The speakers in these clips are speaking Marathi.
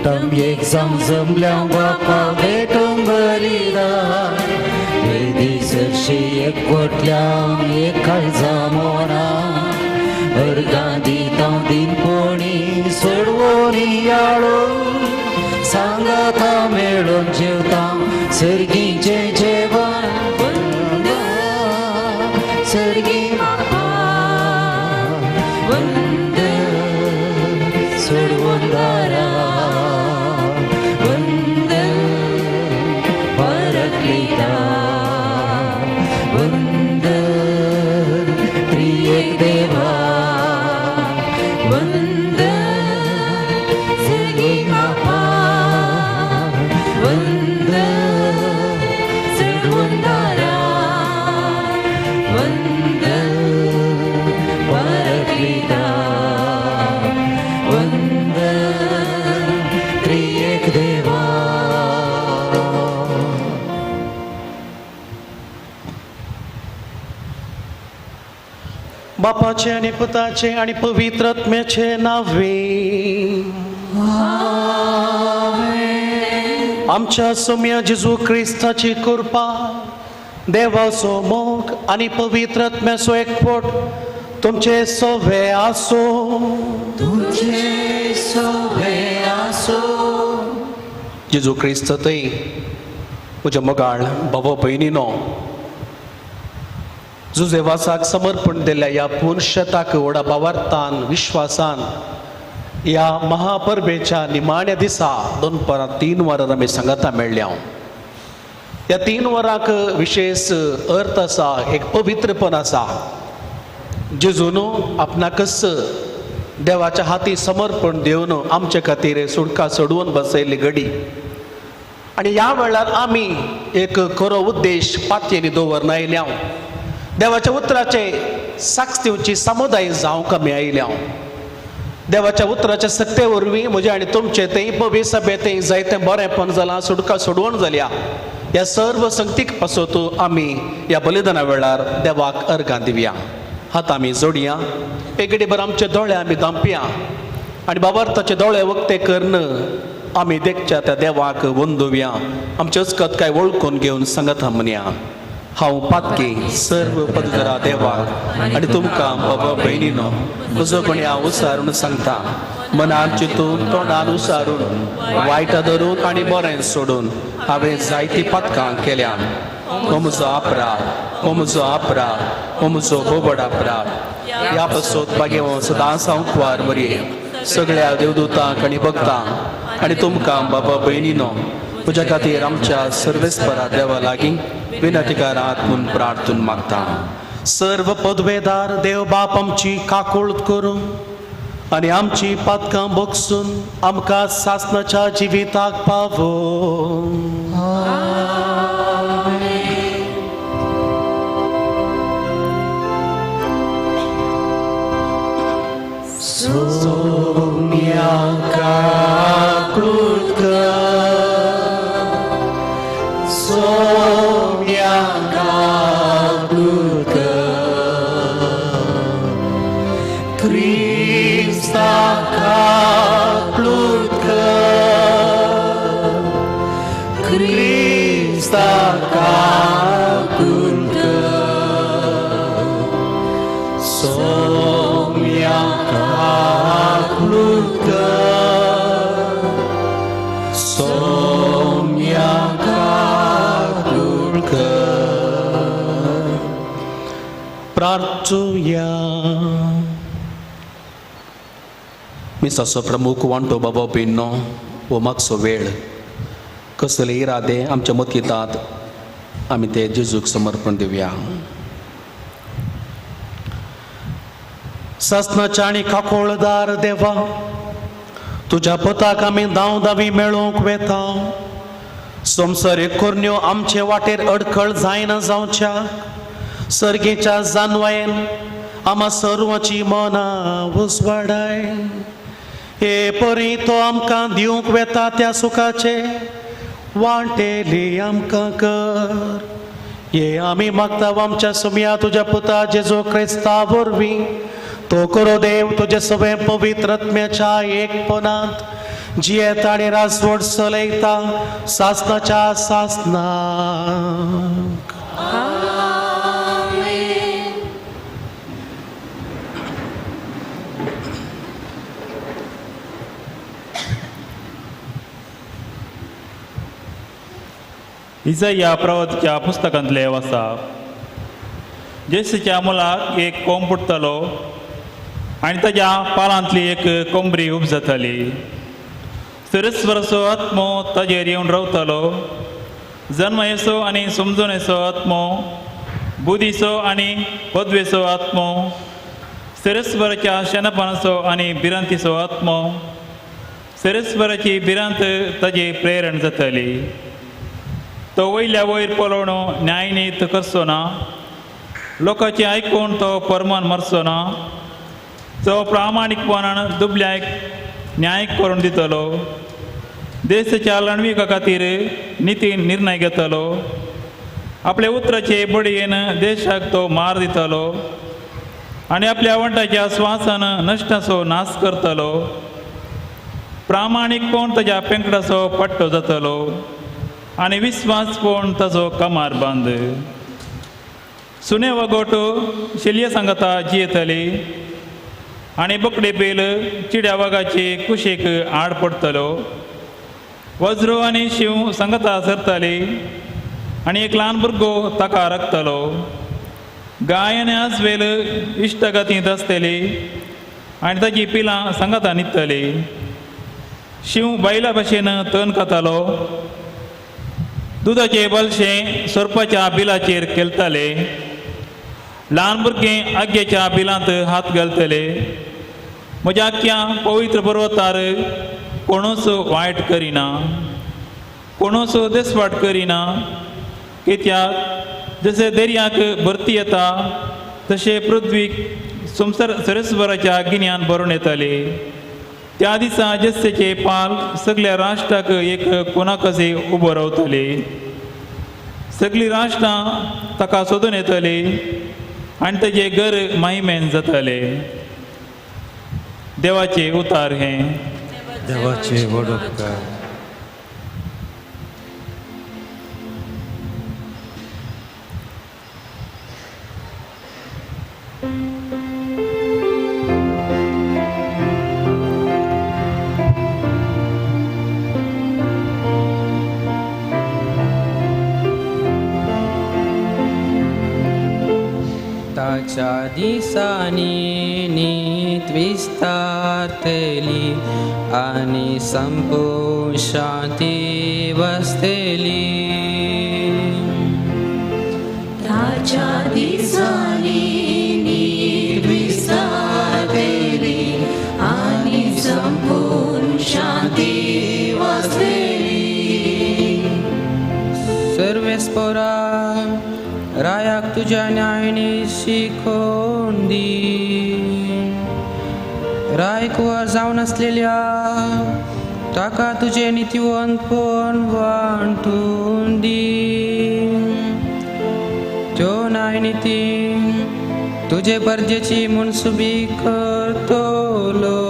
एकदम एक जमजमल्या बापा भेटून बलिदान सरशी एकवटल्या एक काळजा मोना अर्गांदी दिन कोणी सोडवोनी याळो सांगाता मेळून जेवता सर्गीचे जेवण वंदा सर्गी बापा वंद सोडवंदारा वंद परकलिता वंद त्रिएक देवा वंद सर्गी बापा वंद सोडवंदारा वंद परकलिता वंद त्रिएक देवा. बापाचे आणि पुताचे आणि पवित्र आत्म्याचे नावे आमच्या सौम्य जेजू ख्रिस्ताची कृपा देवाचो मोग आणि पवित्र आत्म्याचो एकवट तुमचे सोवे आसो तुमचे सोवे आसो. जेजू ख्रिस्त थंय म्हज्या मोगाळ भाव भयणीनो जुजेवासाक समर्पण दिल्या या पुरुषताक व्हडा भावार्थान विश्वासान या महापर्वेच्या निमाण्या दिसा 2-3 वरां आमी सांगाता मेळ्ळ्या. ह्या 3 वरांक विशेष अर्थ आसा, एक पवित्रपण आसा. जेजून आपणाकच देवाच्या हाती समर्पण दिवन आमचे खातीर सुडका सोडवून बसयली घडी. आनी ह्या वेळार आमी एक खरो उद्देश पातयेनी दवरून आयल्या. देवाच्या उतराचे साक्ष दिवची समुदाय जावंक आमी आयल्या. देवाच्या उतराच्या सक्ते वरवीं म्हजे आनी तुमचे थंय पवी सभेंत जायतें बरेंपण जालां, सुडका सोडवण जाल्या. ह्या सर्व संगतीक पासत आमी ह्या बलिदाना वेळार देवाक अर्गां दिवया. हात आमी जोडया, एक घडीभर आमचे दोळे आमी धांपया आनी बाबार्थाचे दोळे वक्ते करून आमी देखच्या त्या देवाक वंदुवया. आमचे अचकत काय वळखून घेवन सांगता म्हणया. हांव पातकी सर्व पदगरा देवाक आनी तुमकां बाबा भयणीनो म्हजो कोणी हांव उसारून सांगता. मनान चिंतून तोंडान उसारून वायटा धरून आनी बरें सोडून हांवें जायतीं पातकां केल्यान. हो म्हजो अपराध, हो म्हजो अपराध, हो म्हजो बोबड अपराध. ह्या पासत मागीर हांव सदांच हांव कुवार बरी सगळ्या देवदूतांक आनी भक्तांक आनी तुमकां बाबा भयणीनो म्हज्या खातीर आमच्या सर्वेस्परा देवा लागीं विनतिकारांत म्हूण प्रार्थून मागता. सर्व पदवेदार देव बाप आमची काकूळ करूं आनी आमची पातकां बगसून आमकां सासणाच्या जिविताक पावो. सोम्या काकूळ सोम्या काकूळ क्रिस्ता काकूळ क्रिस्ता काकूळ सोम्या काकूळ सोम्या काकूळ प्रार्थूया. मिसाचो प्रमुख वांटो बाबा भयणो हो मागचो वेळ कसले इरादे आमच्या मतींतात आमी ते जेजूक समर्पण दिवया. सासणाच्या आनी काकोळदार देवा, तुज्या पुताक आमी दावी मेळोवंक वेता. संवसारीक कोरण्यो आमचे वाटेर अडखळ जायना जावच्या. सर्गेच्या जानवायेन आमा सर्वांची मनां उजवाडाय. हे परी तो आमकां दिवंक वेता त्या सुखाचे वांटेली आमकां कर. हे आमी मागता आमच्या सुम्या तुज्या पुता जेजू क्रिस्ता वरवीं. तो करो देव तुजे सगळे पवित्र आत्म्याच्या एकपणांत जियेता आनी रासवड चलयता सासनाच्या सासनाक. इसाया प्रवक्त्याच्या पुस्तकांतले वाचा. जेसूच्या मुलाक एक कोंब फुटतलो आनी ताच्या पालांतली एक कोंबरी उब जाताली. सरस्वराचो आत्मो ताजेर येवन रावतालो. जन्म येसो आनी समजून येसो आत्मो, बुदीचो आनी पदवेचो आत्मो, सरस्वराच्या शेणपणाचो आनी भिरांतीचो आत्मो, सरस्वराची भिरांत ताजी प्रेरण जाताली. तो वयल्या वयर पळोवन न्याय नीत करचो ना, लोकांचे आयकून तो परमान मारचो ना. तो प्रामाणीकपणान दुबल्याक न्याय करून दितलो. देशाच्या लणविका खातीर निती निर्णय घेतलो. आपल्या उतराचे बडयेन देशाक तो मार दितलो आनी आपल्या वंटाच्या स्वासान नश्टाचो नाश करतलो. प्रामाणीकपण ताच्या पेंकडाचो पट्टो जातलो आनी विस्वासपण ताचो कमार बांद. सुणे वगोट शेलये सांगता जियेतली आनी बोकडे बेल चिड्या वागाचे कुशेक आड पडतलो. वज्रो आनी शिव सांगता सरताली आनी एक ल्हान भुरगो ताका राखतलो. गाय आनी आजवेल इश्टगतींत आसतली आनी ताची पिलां सांगता न्हिदतली. शिव बायला भाशेन तण खातालो. दुदाचे बलशें सोरपाच्या बिलाचेर केलताले. ल्हान भुरगें आग्येच्या बिलांत हात घालतले. म्हज्या आख्या पवित्र पर्वतार कोणूच वायट करिना, कोणूच देसवाट करिना. कित्याक जशे दर्याक भरती येता तशे पृथ्वीक सरस्वराच्या गिन्यान भरून येताले. त्या दिसा जेसेचे पाल सगळ्या राष्ट्राक एक कोणाकसे उबो रावतले. सगळीं राष्ट्रां ताका सोदून येतली आनी ताजे घर महिमेन जातले. देवाचे उतार हें. देवाचे वडोपकार. ताच्या दिसांनी नीत विस्तारतली आनी संपूर्ण शांती वसतली. ताच्या दिसांनी नीत विस्तारतली आनी संपूर्ण शांती वसतली. सर्वेस्परा रायाक तुझ्या न्यायाने शिकवून दी. राय कुवार जावन आसलेल्या ताका तुझे नितीवंतपण वांटून दी. त्यो न्याय निती तुझे बर्जेची मनसुबी करतलो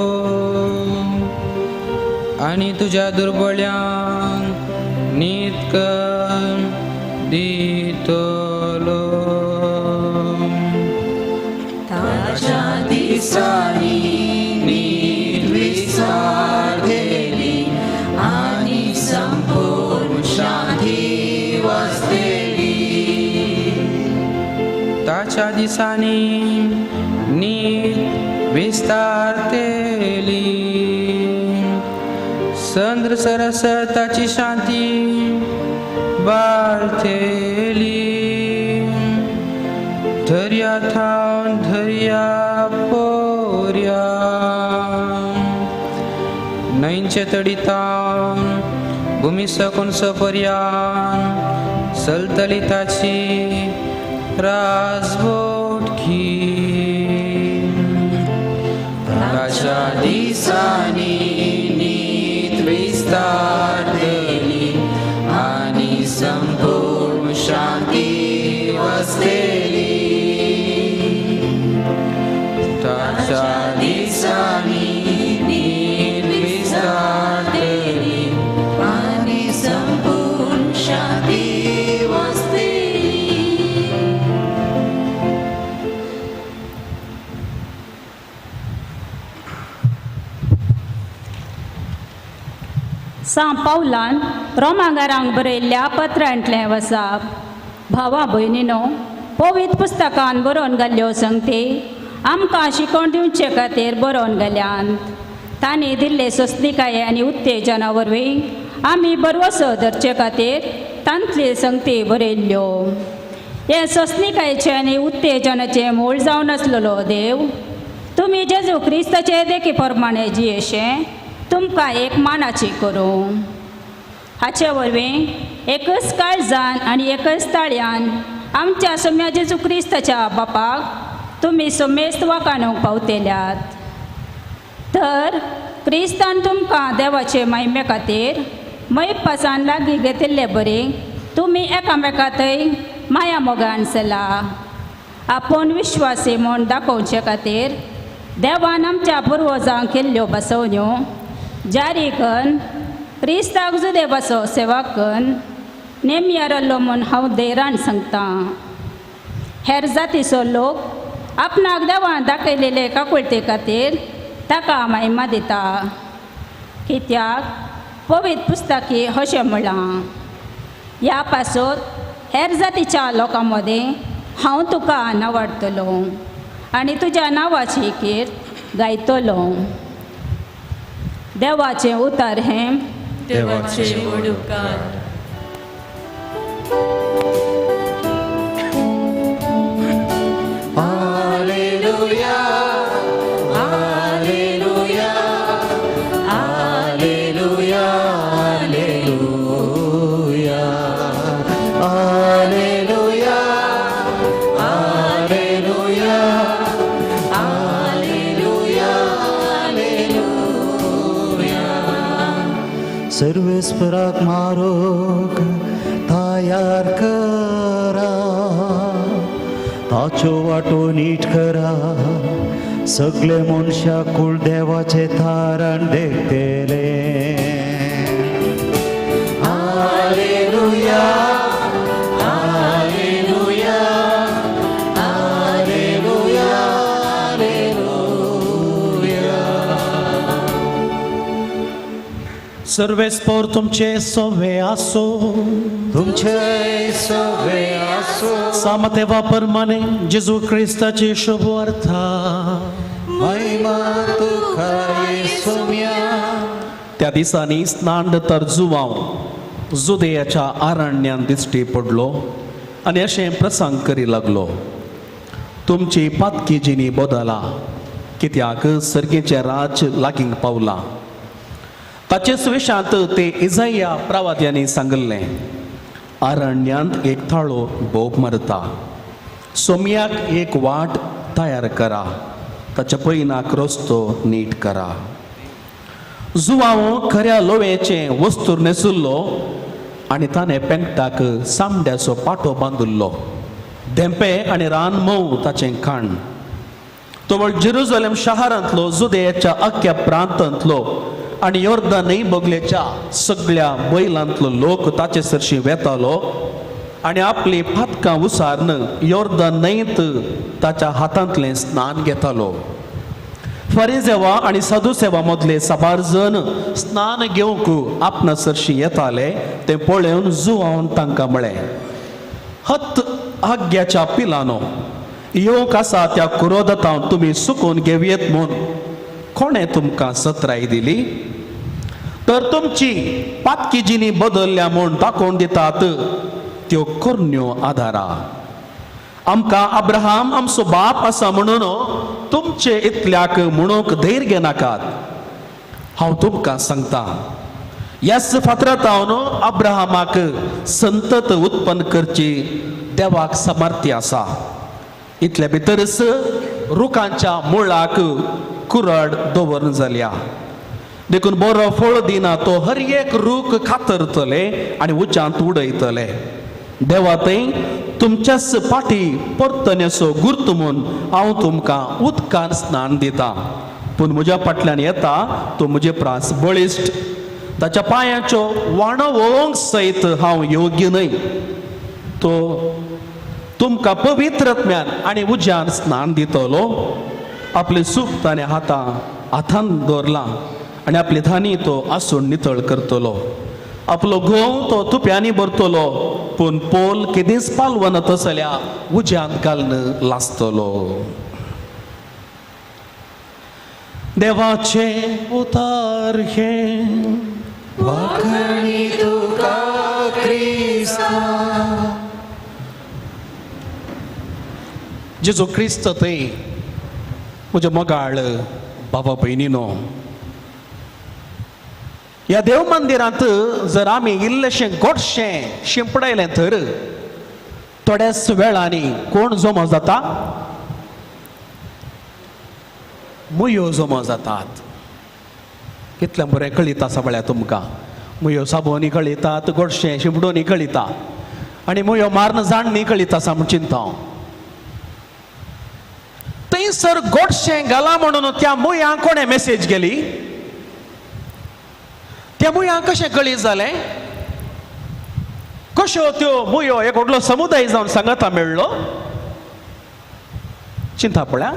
आनी तुझ्या दुर्बळ्यांक नीत कर दितलो. ताच्या दिसांनी नीत विस्तारतली आनी संपूर्ण शांती वसतली. ताच्या दिसांनी नीत विस्तारतली. संद्र सरस ताची शांती बाळतली. धर्या थावन धर्या पोर्या न्हंयचे तडितावन भुमी सकून सपर्यान चलतली ताची राजवटकी. ताच्या दिसांनी नीत विस्तारतली आनी संपूर्ण शांती वसतली. ताच्या दिसांनी नीत विस्तारतली सांत पावलान रोमांगारांक बरयल्ल्या पत्रांतलें वसाप. भावा भयणीनो, पवित्र पुस्तकान बरोवन घाल्ल्यो संगती आमकां शिकवण दिवचे खातीर बरोवन घाल्यात. तांणी दिल्ले सोंसणिकाये आनी उत्तेजना वरवीं आमी बरवसो धरचे खातीर तांतले संगती बरयल्ल्यो. हे सोंसणिकायेचे आनी उत्तेजनाचे मूळ जावन आसलेलो देव तुमी जेजू क्रिस्ताचे देखी प्रमाणे जियेशें तुमकां एक मानाची करूं. हाचे वरवीं एकच काळजान आनी एकच ताळ्यान आमच्या सोम्या जेजू क्रिस्ताच्या बापाक तुमी सोमेस्त वाखाणूंक पावतेल्यात. तर क्रिस्तान तुमकां देवाचे महिमे खातीर मैप पासान लागीं घेतिल्ले बरी तुमी एकामेकांतय माया मोगान चला. आपूण विश्वासी म्हूण दाखोवचे खातीर देवान आमच्या पुर्वजांक केल्ल्यो बसवण्यो जारी करून क्रिस्ताक जुदे बसो सेवा करून नेमया रल्लो म्हूण हांव देरान सांगतां. हेर जातीचो लोक आपणाक देवान दाखयलेले काकुळटे खातीर ताका महिमा दिता. कित्याक पवित्र पुस्तकी अशें म्हळां, ह्या पासून हेर जातीच्या लोकां मदें हांव तुका नावाडटलो आनी तुज्या नांवाची कीर्त गायतलो. देवाचें उतर हें देवाचे उपकार. हालेलुया, हालेलुया, हालेलुया, हालेलुया, हालेलुया, हालेलुया, हालेलुया, हालेलुया. सर्वेस्पराक मारोक तयार करा, ताच्यो वाटो नीट करा. सगळे मनशाक कुळ देवाचे थारान देखतेले. हालेलुया, हालेलुया, हालेलुया, हालेलुया. सर्वेस्पोर तुमचे सोवे आसो. तुमचे सवे आसो. सामतेवा परमाने जेजू क्रिस्ताची शुभ वार्ता. महिमा तुका येसुम्या. त्या दिसांनी स्नान तर जुवांव जुदेयाच्या आरण्यान दिश्टी पडलो आनी अशें प्रसंग करी लागलो, तुमची पातकी जिणी बदला, कित्याक सर्गेचें राज लागीं पावलां. ताचे सुविशांत ते इजाया प्रवाद्यांनी सांगल्लें, आरण्यांत एक थाळो बोब मारता, सोम्याक एक वाट तयार करा, ताच्या पैनाक रस्तो नीट करा. जुवांव खऱ्या लोवेचें वस्तूर न्हेसुल्लो आनी ताणें पेंगटाक सामड्याचो पाटो बांदुल्लो. धेंपे आनी रान मोव ताचें खाण. तो जेरुजलेम शारांतलो जुदेयाच्या अख्ख्या प्रांतांतलो आनी योर्दान न्हंय बगलेच्या सगळ्या बैलांतलो लोक ताचे सरशी वेतालो आनी आपली फातकां उसारन योर्दान न्हंयत ताच्या हातांतलें स्नान घेतालो. फरिसेवा आनी सदुसेवा मदले साबार जण स्नान घेवंक आपणा सरशी येताले. ते पळोवन जुवांवन तांकां म्हळें, हत आग्याच्या पिलानो, येवंक आसा त्या कुरोदतांव तुमी सुकून घेवयेत म्हूण कोणें तुमकां सत्राय दिली? तर तुमची पातकी जिणी बदलल्या म्हूण दाखोवन दितात त्यो कोरण्यो आदारा. आमकां अब्राहम आमचो बाप आसा म्हणून तुमचे इतल्याक म्हणूंक धैर्य नाकात. हांव तुमकां सांगतां, ह्याच फातरांतावन अब्राहमाक संतत उत्पन्न करची देवाक सामर्थ्य आसा. इतले भितरच रुखांच्या मुळाक कुरड दवरून जाल्या. देखून बरो फळ दिना तो हर एक रूख खातरतले आनी उच्चांत उडयतले. देवा थंय तुमच्याच फाटी परतण्याचो गुर्त म्हूण हांव तुमकां उदकान स्नान दितां. पूण म्हज्या फाटल्यान येता तो म्हजे प्रास बळिश्ट, ताच्या पांयाच्यो वाणो वळोवंक सयत हांव योग्य न्हय. तो तुमकां पवित्रत्म्यान आनी उज्यान स्नान दितलो. आपले सूप ताणें हातांत दवरलां आणि आपली धानी तो आसून नितळ करतलो. आपलो घोव तो तुप्यांनी भरतलो, पूण पोल केदींच पालवना तसल्या उज्यांत घालून लासतलो. देवाचे उतार हे वाखणी तुका क्रिस्ता. जेजू क्रिस्त ते म्हजे मोगाळ बाबा भयणीनो, ह्या देव मंदिरांत जर आमी इल्लेशें गोडशें शिंपडयलें तर थोड्याच वेळांनी कोण जमो जाता? मुयो जमो जातात. कितलें बरें कळिता सगळ्या तुमकां. मुयो साबोनी कळितात, गोडशें शिंपडोनी कळिता, आनी मुयो मारन जाणनी कळिता सा म्हूण चिंता हांव. थंयसर गोडशें घाला म्हणून त्या मुयांक कोणें मेसेज गेली? त्या मुयांक कशें कळीत जालें? कश्यो त्यो मुयो एक व्हडलो समुदाय जावन सांगाता मेळ्ळो? चिंता पळया.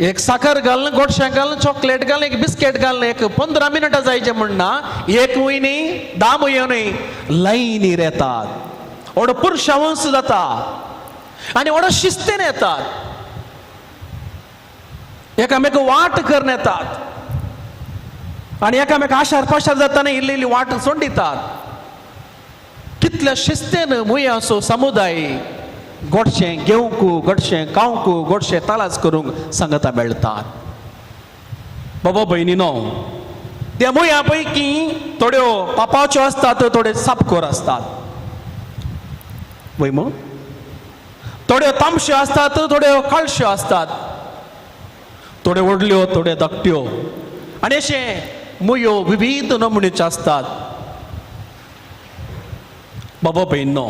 एक साखर घालून, गोडशें घालून, चॉकलेट घालून, एक बिस्केट घालून एक 15 मिनटां जायचे म्हणना, एक मुय न्ही 10 मुयो न्ही, लायनीर येतात. व्हडो पुरशावंस जाता आनी व्हडो शिस्तीन येतात. एकामेक वाट करून येतात आनी एकामेक आशार पाशार जाताना इल्ली इल्ली वाट सोंडितात. कितल्या शिस्तेन मुयाचो समुदाय गोडशें घेवंक, गोडशें खावंक, गोडशें तालाच करूंक सांगता मेळटात. बाबा भयणीनो, त्या मुया पैकी थोड्यो पापाच्यो आसतात, थोड्यो सापखोर आसतात. वय थोड्यो तामश्यो असतात, थोड्यो काळश्यो असतात, थोड्यो व्हडल्यो, थोड्यो धाकट्यो, आनी अशे मुयो विविध नमुनेच्यो असतात. बाबा भयणीनो,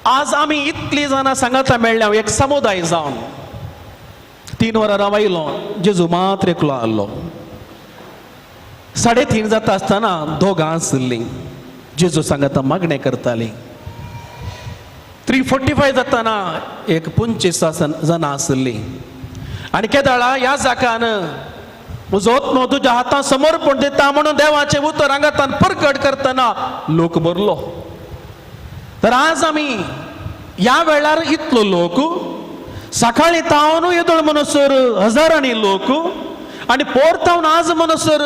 आज आमी इतली जाणां सांगाता मेळ्ळ्या एक समुदाय जावन 3 वरां रावयलो. जेजू मात्र एकलो आहलो. 3:30 जाता आसतना दोगां आसलीं. जेजू सांगाता मागणें करतालीं. 3:45 जाताना एक 25 जाणां आसलीं. आनी केदाळा ह्या जाकान म्हजो आत्मो तुज्या हातान समर्पण दिता म्हणून देवाचें उतर हांगातान परगट करतना लोक भरलो. तर आज आमी ह्या वेळार इतलो लोक, सकाळी तावन येदोळ म्हणसर हजारांनी लोक, आनी पोरतावन आज म्हणसर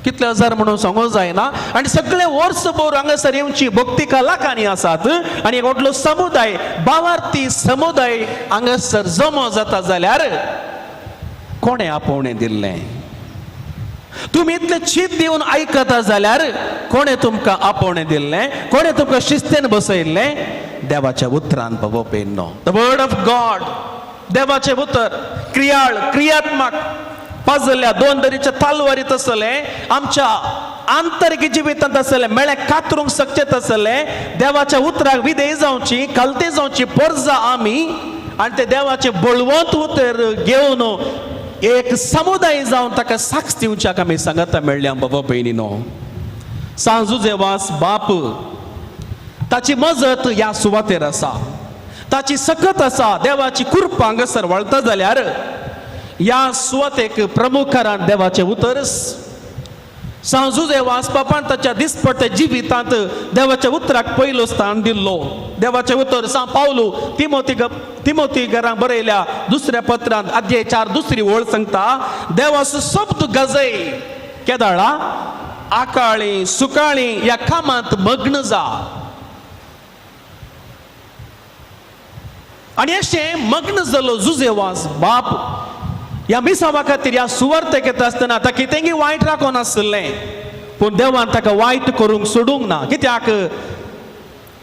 कितले हजार म्हणून सांगूंक जायना. आनी सगळे वर्सभर हांगासर येवची भक्ती कलाकांनी आसात आनी एक व्हडलो समुदाय, भावार्थी समुदाय हांगासर जमो जाता जाल्यार कोणें आपोवणें दिल्लें? तुमी इतलें चीत दिवन आयकता जाल्यार कोणें तुमकां आपोवणें दिल्लें? कोणें तुमकां शिस्तेन बसयल्लें? देवाच्या उतरान बाबा भयणीनो. द वर्ड ऑफ गॉड, देवाचें उतर क्रियाळ, क्रियात्मक, पाजल्या 2 तरेच्या तालवारीत आसले, आमच्या आंतरिक जिवितांत आसले, मेळे कातरूंक शकचेत आसले. देवाच्या उतराक विधेय जावची, कालते जावची परजा आमी, आनी ते देवाचें बळवंत उतर घेवन एक समुदाय जावन ताका साक्ष दिवच्याक आमी सांगता मेळ्ळ्या. बाबा भयणीनो, सांजुजे वास बाप ताची मजत ह्या सुवातेर आसा, ताची सकत आसा. देवाची कृपा हांगासर वळता जाल्यार ह्या सुवातेक प्रमुखारान देवाचें उतर सांजुजे वास बापान ताच्या दिसपट्या जिवितांत देवाच्या उतराक पयलो स्थान दिल्लो. देवाचें उतर सा पावलो तिमोथी घरां बरयल्या 2ऱ्या पत्रांत अध्याय 4 2री ओळ सांगता, देवाचो शब्द गजय केदाळा आकाळी सुकाळी ह्या कामांत मग्न जा. आनी अशें मग्न जालो जुजेवास बाप ह्या मिसावा खातीर ह्या सुवार्थेक येता आसतना ताका कितेंय वायट राखो नासलें, पूण देवान ताका वायट करूंक सोडूंक ना. कित्याक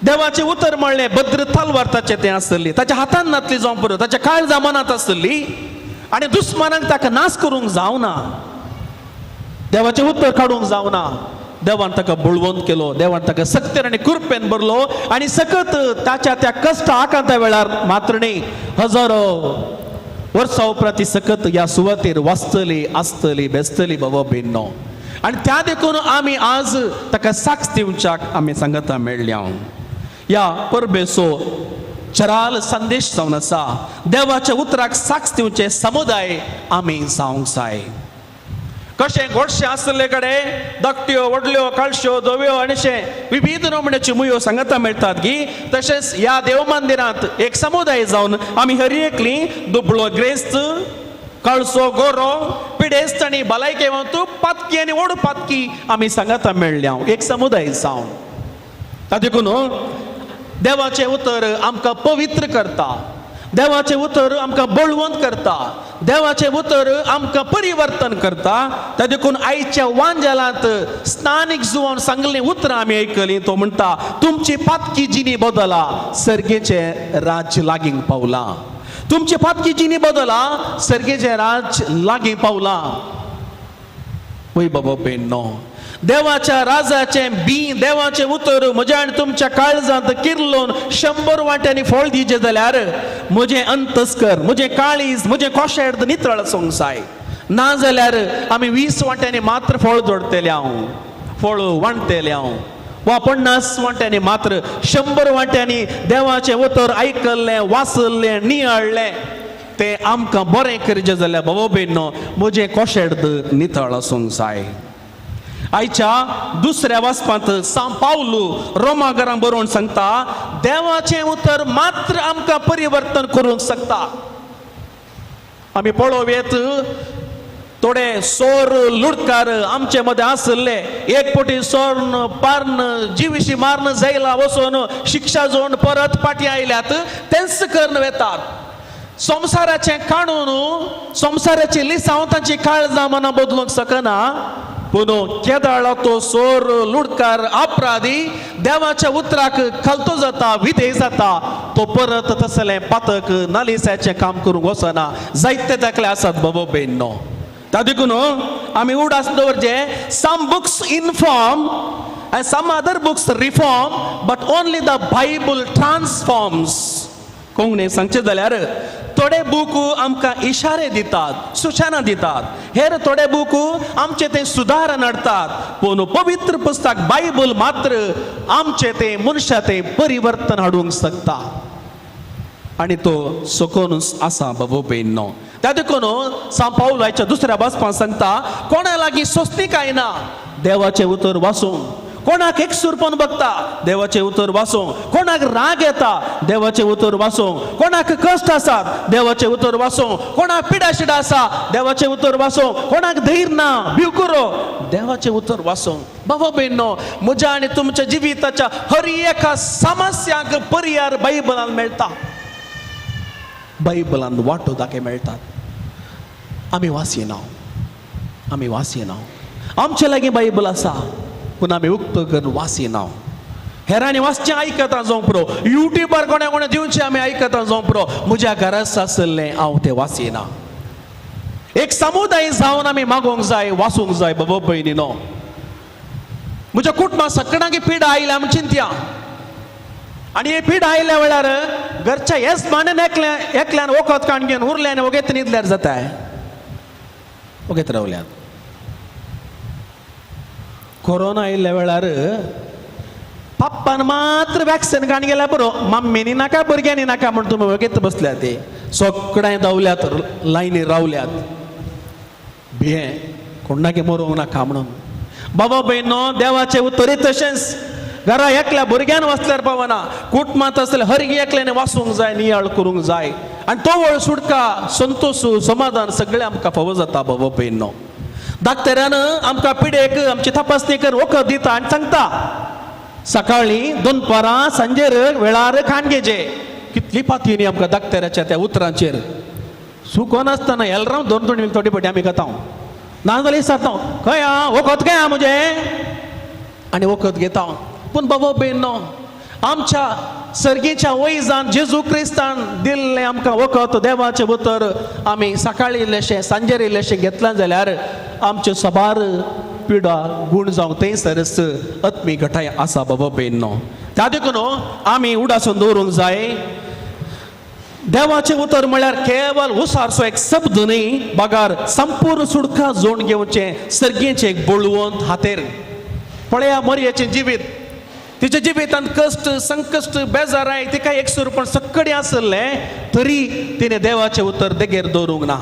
देवाचें उतर म्हणलें भद्र तलवार ताचें तें आसली, ताच्या हातान नासली जावं पुरो, ताच्या काळजा मनांत आसली, आनी दुस्मानांक ताका नाश करूंक जावना, देवाचें उतर काडूंक जावना. देवान ताका बळवंत केलो, देवान ताका सक्तेन आनी कृपेन भरलो, आनी सकत ताच्या त्या कश्ट आकांता वेळार मात्र न्ही, हजारो वर्सां उपरांत ती सकत ह्या सुवातेर वाचतली, आसतली, बेसतली बाबा भयणीनो. आनी त्या देखून आमी आज ताका साक्ष दिवच्याक आमी सांगता मेळ्ळ्या. ह्या परबेचो चराल संदेश जावन आसा. देवाच्या उतराक साक्ष दिवचे समुदाय आमी जावंक जाय. कशें गोडशें आसले कडेन धाकट्यो व्हडल्यो कळश्यो धव्यो आनीशे विविध नोमण्याच्यो मुयो सांगता मेळटात की तशेंच ह्या देव मंदिरांत एक समुदाय जावन आमी हर एकली दुबळो ग्रेस्त कळसो गोरो पिडेस्त आनी भलायके वतू पातकी आनी ओड पातकी आमी सांगता मेळ्ळ्या एक समुदाय जावन. तादेखून देवाचें उतर आमकां पवित्र करता. देवाचें उतर आमकां बळवंत करता. देवाचें उतर आमकां परिवर्तन करता. तादेखून आयच्या वांजेलांत स्थानीक जुवान सांगलें उतरां आमी आयकलीं. तो म्हणटा तुमची पातकी जिणी बदला सर्गेचें राज्य लागीं पावलां. तुमची पातकी जिणी बदला सर्गेचें राज्य लागीं पावलां. पळय बाबा बेन्नो, देवाच्या राजाचें बी देवाचें उतर म्हज्या आनी तुमच्या काळजांत किर्लोन 100 वाट्यांनी फळ दिवचें जाल्यार म्हजें अंतस्कर, म्हजें काळीज, म्हजें कोशेड नितळ आसूंक जाय. ना जाल्यार आमी 20 वाट्यांनी मात्र फळ जोडटले हांव, फळ वांटतले हांव. वा 50 वाट्यांनी मात्र 100 वाट्यांनी देवाचें उतर आयकल्लें, वाचल्लें, नियाळ्ळें तें आमकां बरें करचें जाल्यार बाबा बेन्नो म्हजें कोशेड नितळ आसूंक जाय. आयच्या दुसऱ्या वाचपांत सांत पावलो रोमाकारांक बरोवन सांगता देवाचें उतर मात्र आमकां परिवर्तन करूंक शकता. आमी पळोवया थोडे सोर लुडकार आमचे मदें आसले. एक पोटी सोर्न पार्न जीविशी मारन जैला वचून शिक्षा जोडून परत फाटीं आयल्यात. तेंच करून वेतात. संवसाराचें काडून संवसाराची लिसांवताची काळजां मना बदलूंक शकना. पूण केदाळा तो सोर लुडकार अपराधी देवाच्या उतराक खालतो जाता, विधेय जाता. तो परत तसलें पातक नालिसाचें काम करूंक वचना. जायते दाखले आसात बाबा बेन्नो. तादेखून आमी उडास दवरचे. Some books inform and some other books reform but only the Bible transforms. Konkani सांगचे जाल्यार थोडे बूक आमकां इशारे दितात, सूचना दितात. हेर थोडे बूक आमचे ते सुदारण हाडतात. पूण पवित्र पुस्तक बायबल मात्र आमचे ते मनशा ते परिवर्तन हाडूंक शकता. आनी तो सकूनच आसा बाबा बेन्नो. त्या देखून सांत पावलाच्या दुसऱ्या वाचपांत सांगता कोणा लागीं सोस्तीक आयना देवाचें उतर वाचूंक. कोणाक एकसुरपण बघता देवाचें उतर वाचूंक. कोणाक राग येता देवाचें उतर वाचूंक. कोणाक कश्ट आसात देवाचें उतर वाचूंक. कोणाक पिडा शिडा आसा देवाचें उतर वाचूंक. कोणाक धैर्य ना भिवकुरो देवाचें उतर वाचूंक. बाबा बेन्नो म्हज्या आनी तुमच्या जिविताच्या हर एका समस्याक पर्याय बायबलांत मेळटा. बायबलांत वाटो दाखय मेळटात. आमी वाचयना, आमी वाचयना. आमचे लागीं बायबल आसा पूण आमी उक्त करून वाचयना. हेरांनी वाचचें आयकता जावं पुरो, युट्यूबार कोणे कोणे दिवचें आमी आयकता जावं पुरो. म्हज्या घरांत आसलें हांव तें वाचयना. एक समुदाय जावन आमी मागोवंक जाय, वाचूंक जाय बाबा भयणीनो. म्हज्या कुटुंबांत सगळ्यांक पीड आयल्या आमी चिंतया. आनी हे पीड आयल्या वेळार घरच्या हेच मांडन एकल्यान वखद काण घेवन उरल्यान वगेत न्हिदल्यार जाता. वगेत रावल्यात. कोरोना आयिल्ल्या वेळार पप्पान मात्र वॅक्सिन काण गेल्या बरो, मम्मीनी नाका भुरग्यांनी नाका म्हण तुमी वगेत बसल्यात. ते सगळ्यां धांवल्यात, लायनी रावल्यात. भियें कोण नाकी मरोवंक नाका म्हणून. बाबा बेन्नो देवाचें उतरी तशेंच घरा एकल्या भुरग्यान वाचल्यार पावना. कुटुंबांत आसल्यार हर एकल्यान वाचूंक जाय, नियाळ करूंक जाय. आनी तो वळ सुटका संतोष समाधान सगळें आमकां फावो जाता बाबा बेन्नो. डाक्टरान आमकां पिडेक आमची तपासणी कर वखद दिता आनी सांगता सकाळीं दनपारां सांजेर वेळार खाण घेजे. कितली पातयेनी आमकां डाक्टराच्या त्या उतरांचेर सुको नासतना हेलरां दोन थोडी फाटी आमी घेता. ना जाल्यार विचारता खंय आं वखद काय आं म्हजें आनी वखद घेता. पूण बाबा बेन्नो आमच्या सर्गेच्या वैजान जेजू क्रिस्तान दिल्लें आमकां वखद देवाचें उतर आमी सकाळीं इल्लेशें सांजेर इल्लेशें घेतलें जाल्यार आमचे सबार पिडा गूण जावंक थंय सरस आत्मी घटाय आसा बाबा बेन्नो. त्या देखून आमी उडासून दवरूंक जाय. देवाचें उतर म्हळ्यार केवल उसारचो एक शब्द न्ही, बागार संपूर्ण सुडका जोड घेवचें सर्गेचें एक बळवंत हातेर. पळया मरयेचें जिवीत तिच्या जिबेतान कष्ट संकष्ट बेजार आहे ते काय एकसुरपण सगळे आसले तरी तिने देवाचे उतर देगेर दवरूंक ना.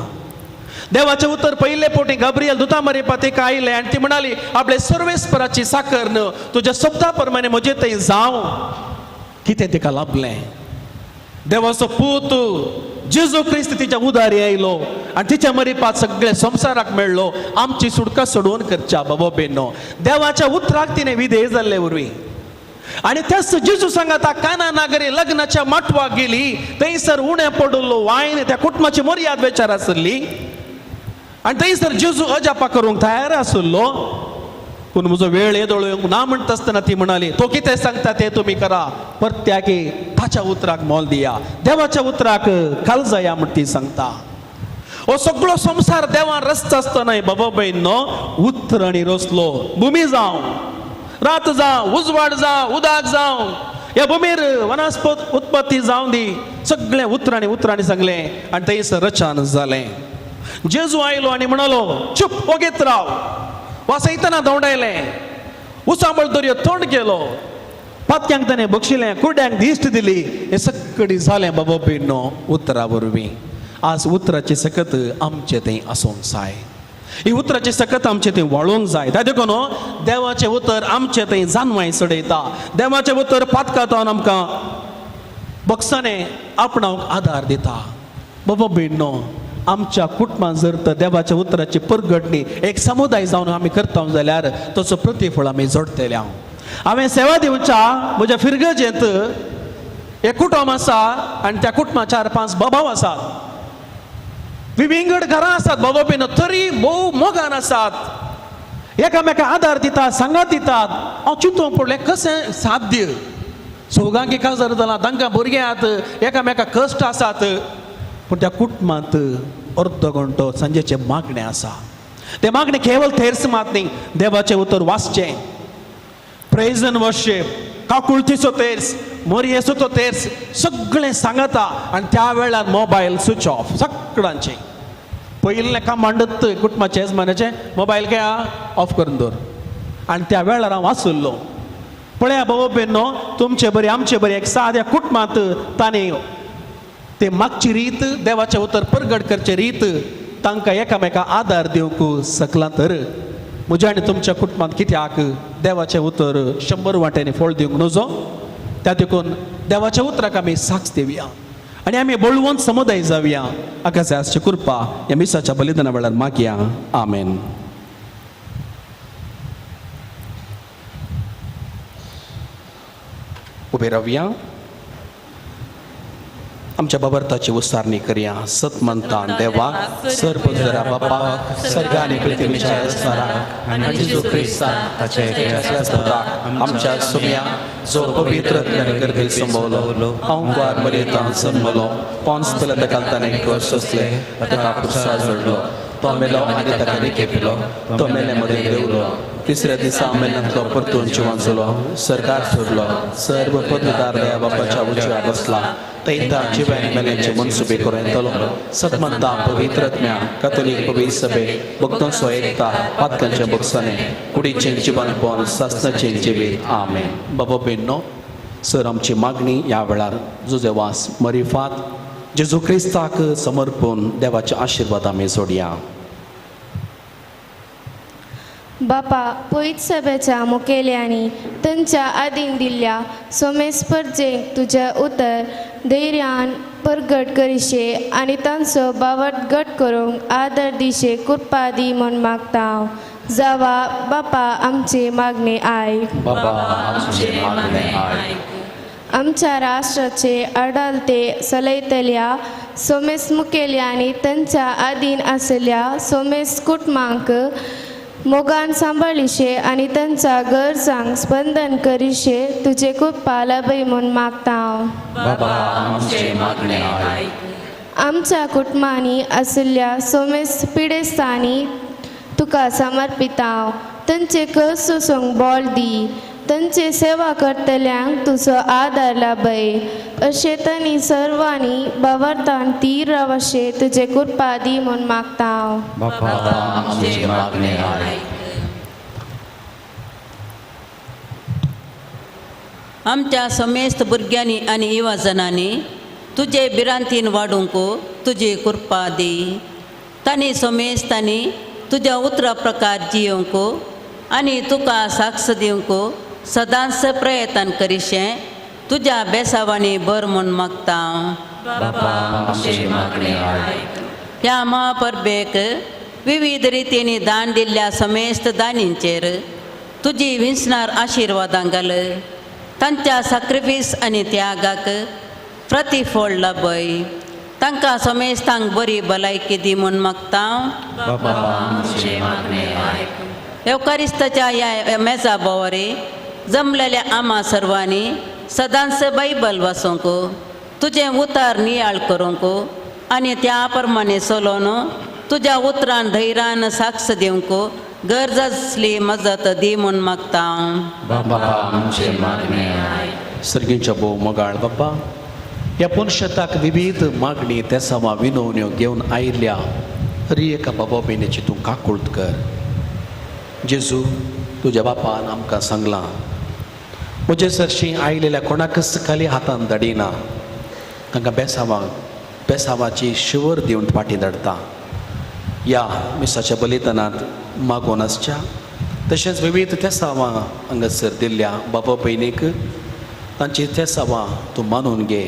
देवाचे उतर पहिले पोटी गाब्रियल दुता मारपा तेका आयले आनी ती म्हणाली आपले सर्वेस्पराची साकर न तुझ्या शब्दा प्रमाणे म्हजे थंय जावं. कितें तिका लाभलें? देवाचो पूत जेजू क्रिस्त तिच्या उदारी आयलो आणि तिच्या मरिपात सगळे संसाराक मेळ्ळो. आमची सुटका सोडवून करच्या बाबा बेनो. देवाच्या उतराक तिने विधेय जाल्ले वरवीं आणि त्याच जेजू सांगाता काना नागरी लग्नाच्या माटवाक गेली. थंयसर उणें पडलो वायन त्या कुटुंबाची मर्याद विचार आसली आणि थंयसर जेजू अजापा करूंक तयार आसलो. पूण म्हजो वेळ येदोळूंक ना म्हणटा आसतना ती म्हणाली तो कितें सांगता ते तुमी करा, प्रत्याकी ताच्या उतराक मोल दिया, देवाच्या उतराक काल जाया म्हण ती सांगता. हो सगळो संसार देवान रचता आसतना बाबा बहिणो उतर आनी रचलो. भुमी जावं, रात जावं, उजवाड जावं, उदाक जावं, ह्या भुमीर वनस्पत उत्पत्ती जावं दी, सगळें उतरांनी सांगलें आनी थंयसर रचन जालें. जेजू आयलो आनी म्हणालो चुप ओगेत राव. वासयतना दौडायलें, उसांबळ दर्यो थंड केलो, पातक्यांक ताणें बक्षिलें, कुर्ड्यांक दिश्ट दिली. हें सगळें जालें बाबा बेनो उतरा वरवीं. आज उतराची सकत आमचे थंय आसूंक जाय. ही उतराची सकत आमचे थंय वाळूंक जाय. त्या देखून देवाचें उतर आमचे थंय जानवाय चडयता. देवाचें उतर पातकातावन आमकां बक्षांनी आपणावंक आदार दिता. बाबा बेनो आमच्या कुटुंबांत जर तर देवाच्या उतराची परगटणी एक समुदाय जावन आमी करता जाल्यार ताचो प्रतिफळ आमी जोडटले. हांवें सेवा दिवच्या म्हज्या फिरगजेंत एक कुटुंब आसा आनी त्या कुटुंबांत 4-5 बाबाव आसात. विविंगड घरां आसात बाबा बीन तरी मोव मोगान आसात. एकामेका आदार दितात, सांगात दितात. हांव चिंतूंक पडलें कशें साध्य. चौगांक एका जर जालां, तांकां भुरग्यात, एकामेका कश्ट आसात. पूण त्या कुटुंबांत अर्द घंटो सांजेचे मागणें आसा. ते मागणें केवळ थेर्स मात न्ही, देवाचें उतर वाचचें, प्रेज एंड वर्शिप, काकुळतीचो तेर्स, मोरयेचो तेर्स सगळें सांगता. आनी त्या वेळार मोबायल स्विच ऑफ सगळ्यांचे. पयलें काम मांडत कुटुंबाचे येजमानाचे मोबायल घे ऑफ करून दवर. आनी त्या वेळार हांव वाचल्लो. पळया बाबा बेनो तुमचे बरी आमचे बरी एक साद्या कुटुंबांत ताणें ते मागची रीत देवाचें उतर परगट करचे रीत तांकां एकामेका आदार दिवंक सकलां तर म्हज्या आनी तुमच्या कुटुंबांत कित्याक देवाचें उतर 100 वांट्यांनी फळ दिवंक नजो. त्या देखून देवाच्या उतराक आमी साक्ष दिवया आनी आमी बळवंत समुदाय जावया. आकाशाची कृपा ह्या मिसाच्या बलिदाना वेळार मागया. आमेन. उबे रावया. आमच्या बाबर्ताची उसारणी करया. सत म्हणता देवा सर्वपुत्र बापाक सर्ग आनी पृथ्वीच्या असणाराक आनी जेजू क्रिस्ताक ताच्या एकट्याच पुत्राक आमच्या सुम्या जो पवित्र गर्भेत संभवलो, हांव कुवार मरियेंतान जल्मलो, पोंस पिलाता घालतना 1 वर्स असले, ताका क्रुसार जोडलो, तो मेलो आनी ताका रिकेपिलो, तो मेले मदें देवलो, तिसऱ्या दिसा मेल्यांतलो परतून जिवंत जालो, सरकार सोडलो, सर्व पदवीदार देवा बापाच्या उजव्यार बसला, तैता जिव्यान मेल्यांचे मनसुबे करून येतलो. सतमंता पवित्रत्म्या कॅथोलिक पवित्र सभे भक्तांचो एकता पातकांच्या बक्षाने कुडीचें जिवन पोवन सासणाचें जिवीत. आमेन. बाबा बेनो सर आमची मागणी ह्या वेळार जुजेवास मरिफात जेजू क्रिस्ताक समर्पून देवाचे आशिर्वाद आमी जोडया. बापा पयत सभेच्या मुखेल्यांनी तांच्या आदीन दिल्ल्या सोमेस्पर्जेक तुझे उतर धैर्यान परगट करिशे आनी तांचो बावट घट करूंक आदर दिशे कृपा दी म्हूण मागता. जावा बापा आमचे मागणे आयक. बाबा आमचे मागणे आयक. आमच्या राष्ट्राचे आडालते चलयतल्या सोमेस मुखेल्यांनी तांच्या आदीन आसल्या सोमेस कुटुंबांक मोगान सांबाळिशे आनी तांच्या गरजांक स्पंदन करिशे तुजे कृपा लाभय म्हूण मागता. बाबा आमचे मागणे आयक. आमच्या कुटुंबांनी आसल्या सोमेस पिडेस्तांनी तुका समर्पिता. तांचे कस सोसूंक बळ दी. तांचे सेवा करतल्यांक तुजो आदार लाभय. अशें तांणी सर्वांनी बावर्तान तीर रावशे तुजे कृपा दी म्हूण मागता. बाबा आमचे मागणे आयक. आमच्या समेस्त भुरग्यांनी आनी युवाजनांनी तुजे भिरांतीन वाडूंक तुजी कृपा दी. तांणी समेस्तांनी तुज्या उतरा प्रकार जियोंक आनी तुका साक्ष दिवंक सदांच प्रयत्न करीशें तुज्या बेसावांनी बर म्हूण मागता. ह्या महापर्बेक विविध रितींनी दान दिल्ल्या समेस्त दानींचेर तुजी विंसणार आशिर्वादां घाल. तांच्या सॅक्रिफीस आनी त्यागाक प्रतिफळ लाभय. तांकां समेस्तांक बरी भलायकी दी म्हूण मागता. एवकारिस्ताच्या ह्या मेजा बोवारे जमलेल्या आम्हा सर्वांनी सदांच बायबल वाचूंक तुजें उतार नियाळ करूंक आनी त्या प्रमाणे चलोवन तुज्या उतरान धैर्यान साक्ष दिवंक गरज आसली मजत दी म्हूण मागता. सर्गींच्या भोव मोगाळ बाप्पा, ह्या पुनशताक विविध मागणी त्या समा विनवण्यो घेवन आयिल्ल्या हर एका बाबा भयणीची तूं काकुळट कर. जेजू, तुज्या बापान आमकां सांगलां, म्हजे सरशी आयिल्ल्या कोणाकच खाली हातान धाडिना, तांकां बेसावाची शिवर दिवन फाटीं धाडटा. ह्या मिसाच्या बलिदानांत मागोन आसच्या तशेंच विविध तेसावां हांगासर दिल्ल्या बाबा भयणीक तांची तेसावां तूं मानून घे.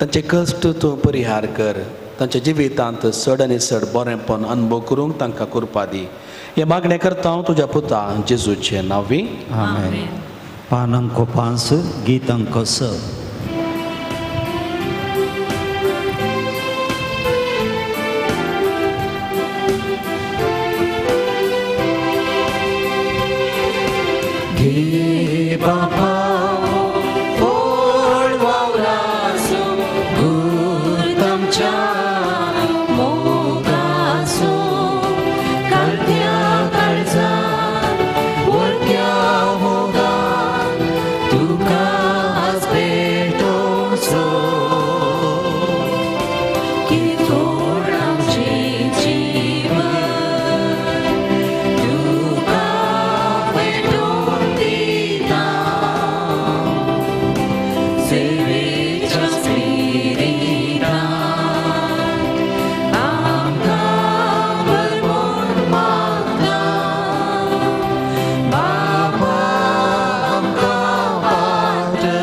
तांचे कश्ट तूं परिहार कर. तांच्या जिवितांत चड आनी चड बरेंपण अनुभव करूंक तांकां कृपा दी. हे मागणें करता हांव तुज्या पुता जेजूचे नांवी. आमेन. पान अंक 5, गीत अंक 6. घे बापा ओळ वावरासो गुरतामच्या मोगासो कालत्या काळजान वरत्या मोगान तुका आज भेटोचो की तोड आमचे जीवन तुका भेटोन दिता. सेवेच्या स्पिरिटान आमकां भरभरून मागता. बाबा आमकां वाटय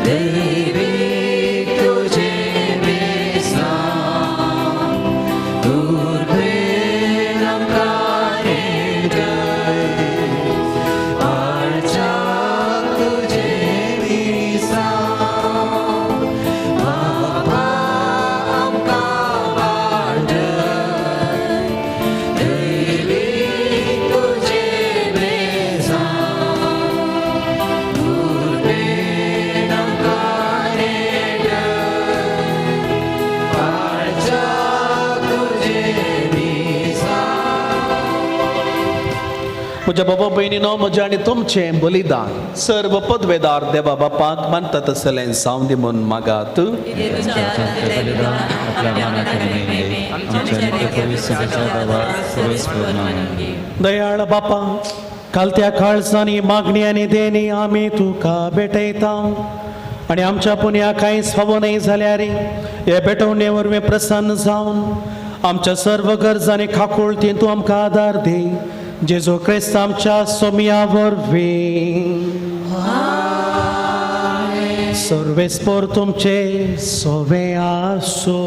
दैवीक तुजें बेसान उर्बेन आमकां हेडय. आळचाक तुजें मिसान बाबा आमकां वाटय दैवीक तुजें बेसान उर्बेन आमकां हेडय. आळचाक तुजें मिसान. म्हज्या बाबा भयणीनो, म्हजें आनी तुमचें बलिदान सर्व पदवेदार देवा बापाक मानता तसलें जावं दी म्हूण मागात. आपल्या मनाच्या निमित्ते आमच्या नित्य पवित्रतेच्या देवा सर्वेस्वर नामनी. दयाळ बापा, कालत्या काळजांनी मागणी आनी देणी आमी तुका भेटयता आनी आमच्या पुण्या कांयच फावो न्हय जाल्यार हे भेटवणे वरवीं प्रसन्न जावन आमच्या सर्व गरजांनी खाकुळटीन तूं आमकां आदार दी. जेजू क्रिस्त आमच्या सोमिया वरवीं. सर्वेस्पर तुमचे सोवे आसो.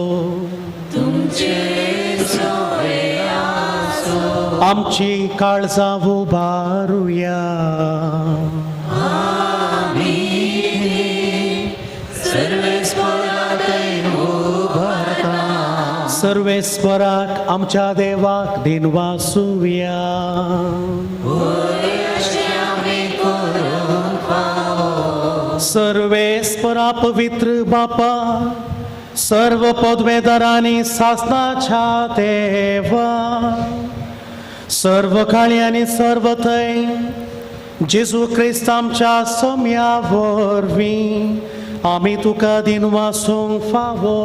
आमची काळजां उबारुया. सर्वेस्पराक आमच्या देवाक दिन वासुया. सर्वेस्परा पवित्र बापा, सर्व पदवेदारांनी सासनाच्या देवा, सर्व काळी आनी सर्व थंय जेजू क्रिस्त आमच्या सोम्या वरवीं आमी तुका दिन वासूंक फावो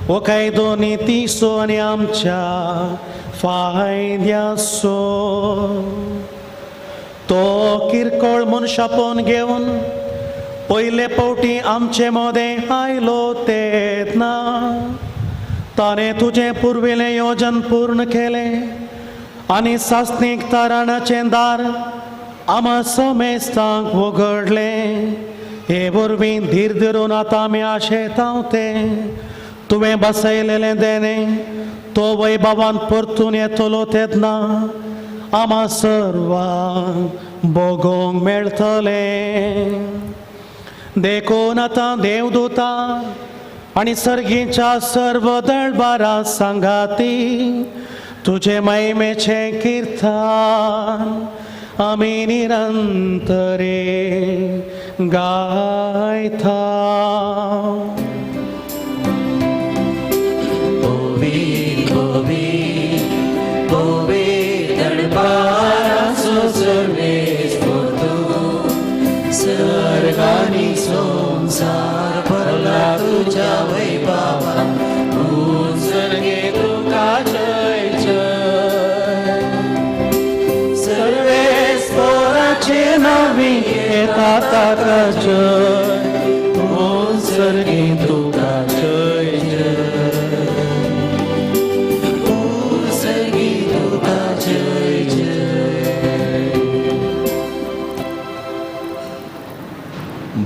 वो काय दोनी तिसो आनी आमच्या फायद्यासो. तो किरकोळ मनशापोन घेवन पयले पावटी आमचे मोदे आयलो तेन्ना ताणे तुझे पुर्विले योजन पूर्ण केले आनी सासणीक तारणाचें दार आमा समेस्तांक उगडले. हे वरवीं धीर धरून आतां आमी आशेतांव ते तुवें बसयलेलें देणे तो वैभवान परतून येतलो तेन्ना आमा सर्वांक भोगोंक मेळटलें. देखून आतां देवदूता आनी सर्गीच्या सर्व दळबारा सांगाती तुझे महिमेचे कीर्तन आमी निरंतरे गायता. सर्गानी संसार भरला तुझ्या वैभवा सर्गे तुका जय जय. सर्वेस्वराचे नवी येता ताका जय सर्गे तुका जय जय. सर्गे तुका जय जय.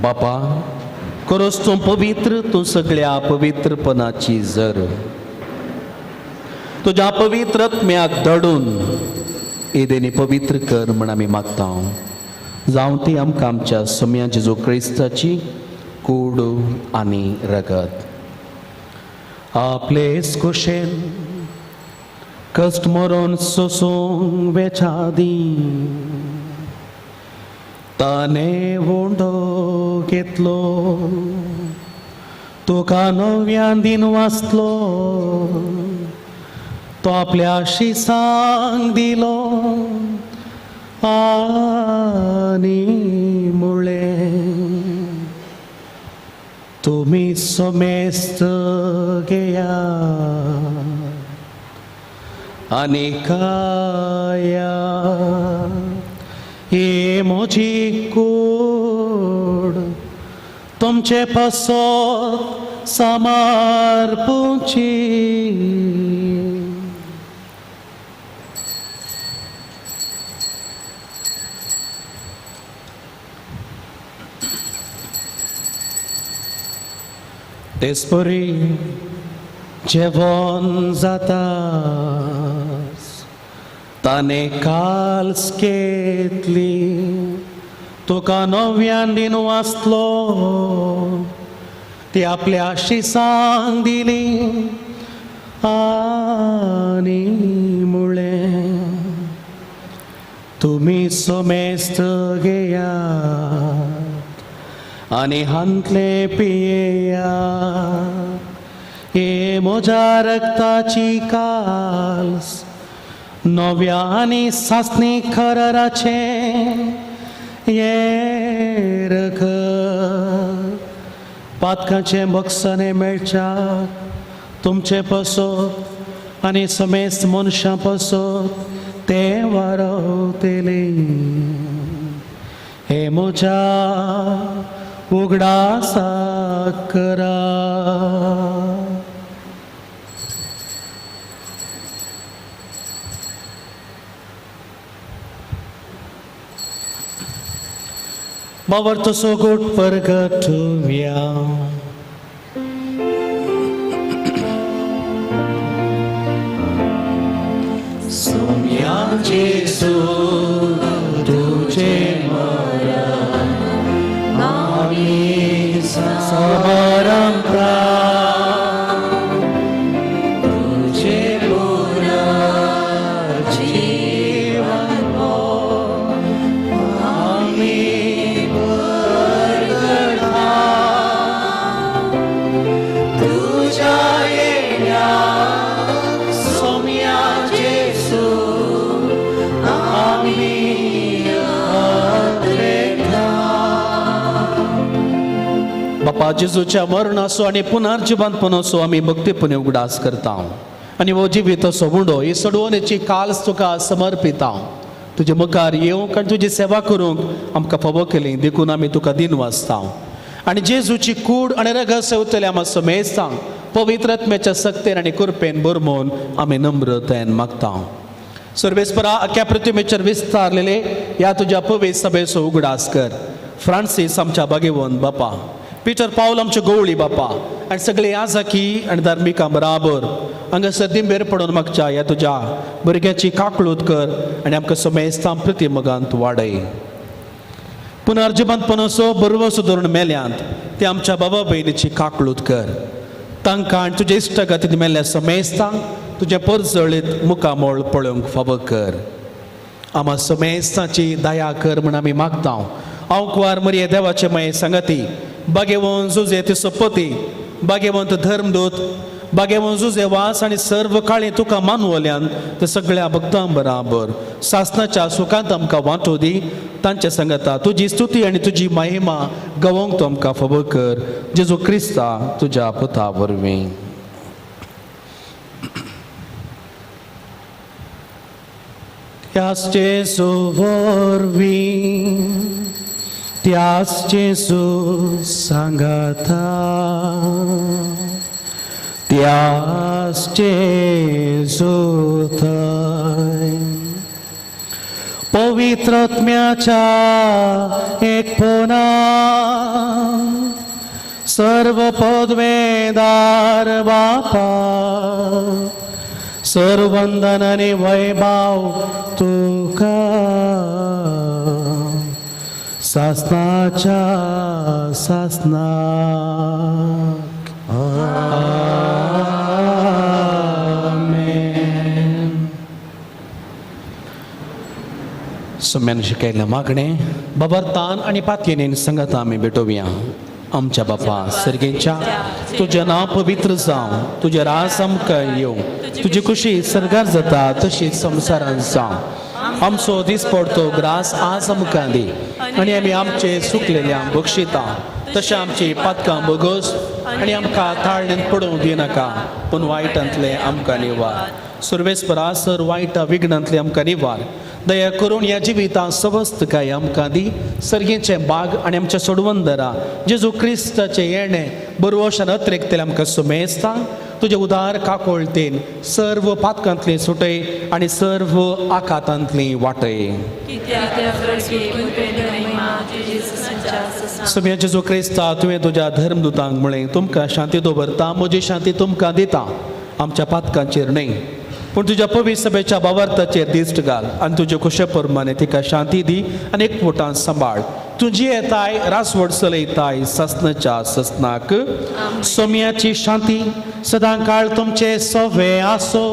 बापा करोस तूं पवित्र तूं सगळ्या पवित्रपणाची जर तुझ्या पवित्र आत्म्याक दडून एदेनी पवित्र कर म्हण आमी मागता. जावं ती आमकां आमच्या सम्या जेजू क्रिस्ताची कूड आनी रगत. आपलेच कुशेन कश्ट मरोन सोसूंक वेचादी ताने वोंडो घेतलो तुका नव्यान दिन वाचलो तो आपल्या शिसांक दिलो आनी मुळे तुमी समेस्त घेया आनी खाया. हे म्हजी कूड तुमचे पासत समर्पूची. तेसपरी जेवण जाता ताने काल्स घेतली तुका नव्यान दिन वाचलो ती आपल्या शिसांक दिली आनी मुळे तुमी समेस्त घेया आनी हांतले पियेया. हे म्हज्या रक्ताची काल्स नव्या आनी सासणी खराचे ये रख पातकाचे बक्षणे मेळच्याक तुमचे पसत आनी समेस्त मनशां पसत ते वारवतले. हे म्हज्या उगडासाक करा. बावर तसो गोट परगटुया. सोम्या जेसू तुझे मरण आमी समरम तुझे पुरा जीवन आमी बापा जेजूच्या मरणाचो आनी पुनर्जिवंतपणाचो आमी भक्तीपणे उगडास करता आनी हो जिवीत असो उडो ही सडवणेची काल्स तुका समर्पिता. तुजे मुखार येवंक आनी तुजी सेवा करूंक आमकां फावो केली देखून आमी तुका दिन वाजता आनी जेजूची कूड आनी रगत सेवतले मातसो मेजता पवित्र आत्म्याच्या सक्तेन आनी कृपेन बरमोन आमी नम्रतायेन मागता सर्वेस्परा अख्या पृथ्वीचेर विस्तारलेले ह्या तुज्या पवित्र सभेचो उगडास कर फ्रांसीस आमच्या बागेवन बापा पिटर पावल आमचे गवळी बापा आनी सगळे याजकी आनी धार्मिकां बराबर हांगासर दिंबेर पडून मागच्या ह्या तुज्या भुरग्याची काकळूत कर आनी आमकां समेस्तां प्रतिमगांत वाडय पुनर्जिवंतपणाचो बरवो सुदारून मेल्यांत ते आमच्या बाबा भयणीची काकळूत कर तांकां आनी तुजे इश्टगतींत मेल्ल्या समेस्तांक तुजे परजळीत मुखामोळ पळोवंक फावो कर आम्हा समेस्तांची दया कर म्हूण आमी मागता हांव कुंवार मरिये देवाचे माये सांगाती बागेवंत जुजे तिचो पती बागेवंत धर्मदूत बागेवंत जुजे वास आनी सर्व काळी तुका मानवल्यान ते सगळ्या भक्तां बराबर सासणाच्या सुखांत आमकां वांटो दी तांच्या सांगता तुजी स्तुती आनी तुजी महिमा गवोंक तूं आमकां फावो कर जेजू क्रिस्ता तुज्या पुता वरवीं Jesu वरवीं त्याच जेजू सांगता त्याच जेजू थंय पवित्र आत्म्याच्या एकपणा सर्व पदवेदार बापा सर्व वंदन आणि वैभव तुका सासनाच्या सासनाक आमेन. सम्यान शिकयलें मागणें बाबरतान आनी पातयेन संगत आमी भेटोवया. आमच्या बापा सर्गेच्या तुजें नांव पवित्र जावं तुजें रास आमकां येवं तुजी खुशी सरगार जाता तशीच संवसारांत जावं. आमचो दिसपडतो ग्रास आज आमकां दी आनी आमी आमचे चुकलेल्यांक बक्षिता तशें आमची पातकां बोगोस आनी आमकां ताळणेंत पडोवंक दिनाका पूण वायटांतले आमकां निवार. सर्वेस्परा सर वायटा विघ्नांतले आमकां निवार. दया करून ह्या जिवितां सवस्त काय आमकां दी. सर्गेचें बाग आनी आमच्या सोडवंदरा जेजू क्रिस्ताचें येणें बरोवशान अत्रेकतले आमकां सुमेस्ता तुजे उदार काकोळतेन सर्व पातकांतली सुटय आनी सर्व आकातांतली वाटय. सगळ्या जेजू क्रिस्ता तुवें तुज्या धर्मदुतांक म्हळें तुमकां शांती दवरता म्हजी शांती तुमकां दिता. आमच्या पातकांचेर न्हय पूण तुज्या पवित्र सभेच्या बावार्थाचेर दिश्ट घाल आनी तुजे कुशे प्रमाणे तिका शांती दी आनी एकवटान सांबाळ. तुजी येताय रासवड चलयताय ससनाच्या ससनाक. सोम्याची शांती सदां काळ तुमचे सवे आसो.